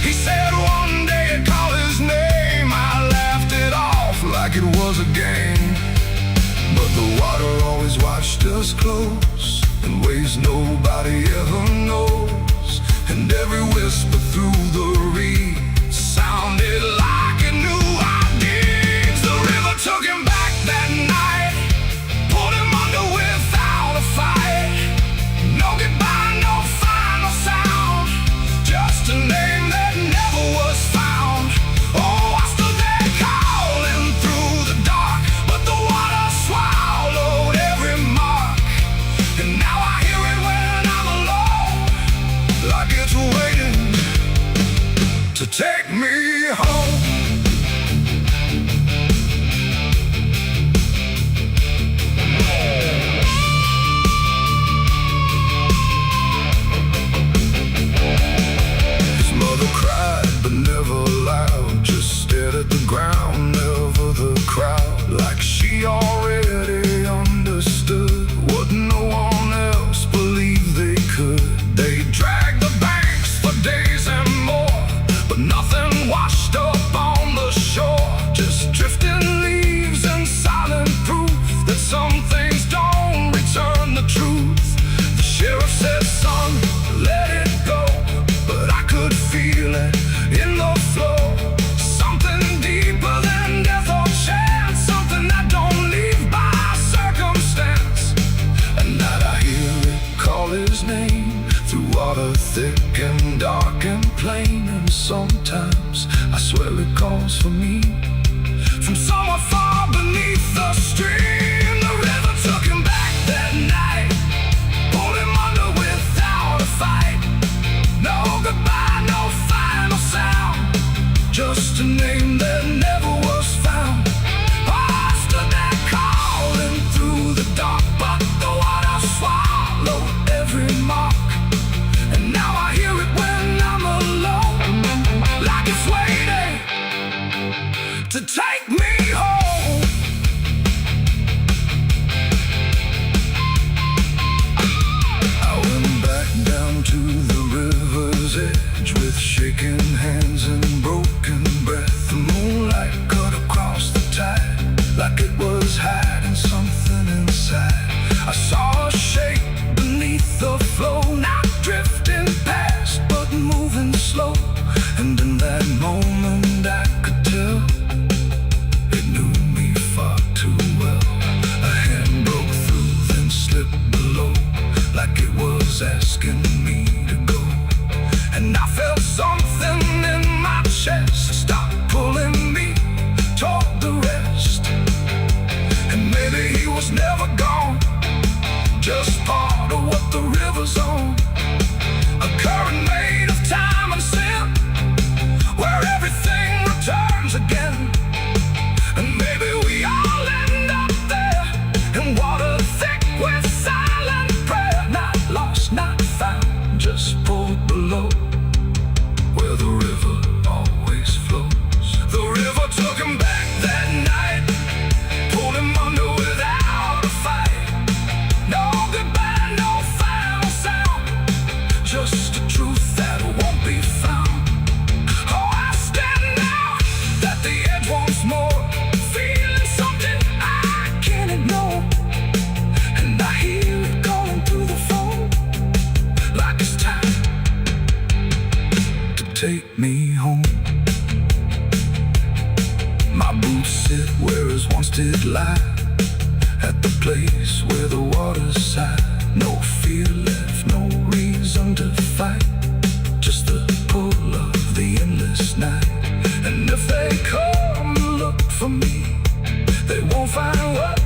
He said one day he'd call his name. I laughed it off like it was a game. But the water always watched us close, in ways nobody ever knows. And every whisper through the reeds sounded like it knew our deeds. The river took him back that night, pulled him under without a fight. No goodbye, no final sound, just a name that never was found. Oh, I stood there calling through the dark, but the water swallowed every mark. And now I hear it when I'm alone, like it's waiting to take me home. His mother cried, but never loud, just stared at the ground, never the crowd. Like she already understood what no one else believed they could. They dragged the banks for days and more, but nothing washed up on the shore. Just drifting leaves and silent proof that some things don't return the truth. The sheriff said, son, let it go, but I could feel it in the flow. Something deeper than death or chance, something that don't leave by circumstance. At night I hear it call his name, through water thick and dark and plain. And sometimes I swear it calls for me, from somewhere far beneath the stream. The river took him back that night, pulled him under without a fight. No goodbye, no final sound, just a name that never was found. I stood there calling through the dark, but the water swallowed every mark. And now I hear it when I'm alone, like it's waiting to take me home. I went back down to the river's edge with shaking hands and broken breath. The moonlight cut across the tide, like it was hiding something inside. I saw a shape beneath the flow, not drifting past, but moving slow. And in that moment I could tell it knew me far too well. A hand broke through, then slipped below, like it was asking me to go. And I felt something in my chest stop pulling me toward the rest. And maybe he was never gone, just part of what the river's on. A current made of time and sin, where everything returns again. And maybe we all end up there, in water thick with silent prayer. Not lost, not found, just pulled below, where the river always flows. The river took him back that night, pulled him under without a fight. No goodbye, no final sound, just a truth that won't be found. Oh, I stand now at the edge once more, feeling something I can't ignore. And I hear it calling through the phone, like it's time to take me home. My boots sit where his once did lie, at the place where the water sighed. No fear left, no reason to fight, just the pull of the endless night. And if they come look for me, they won't find what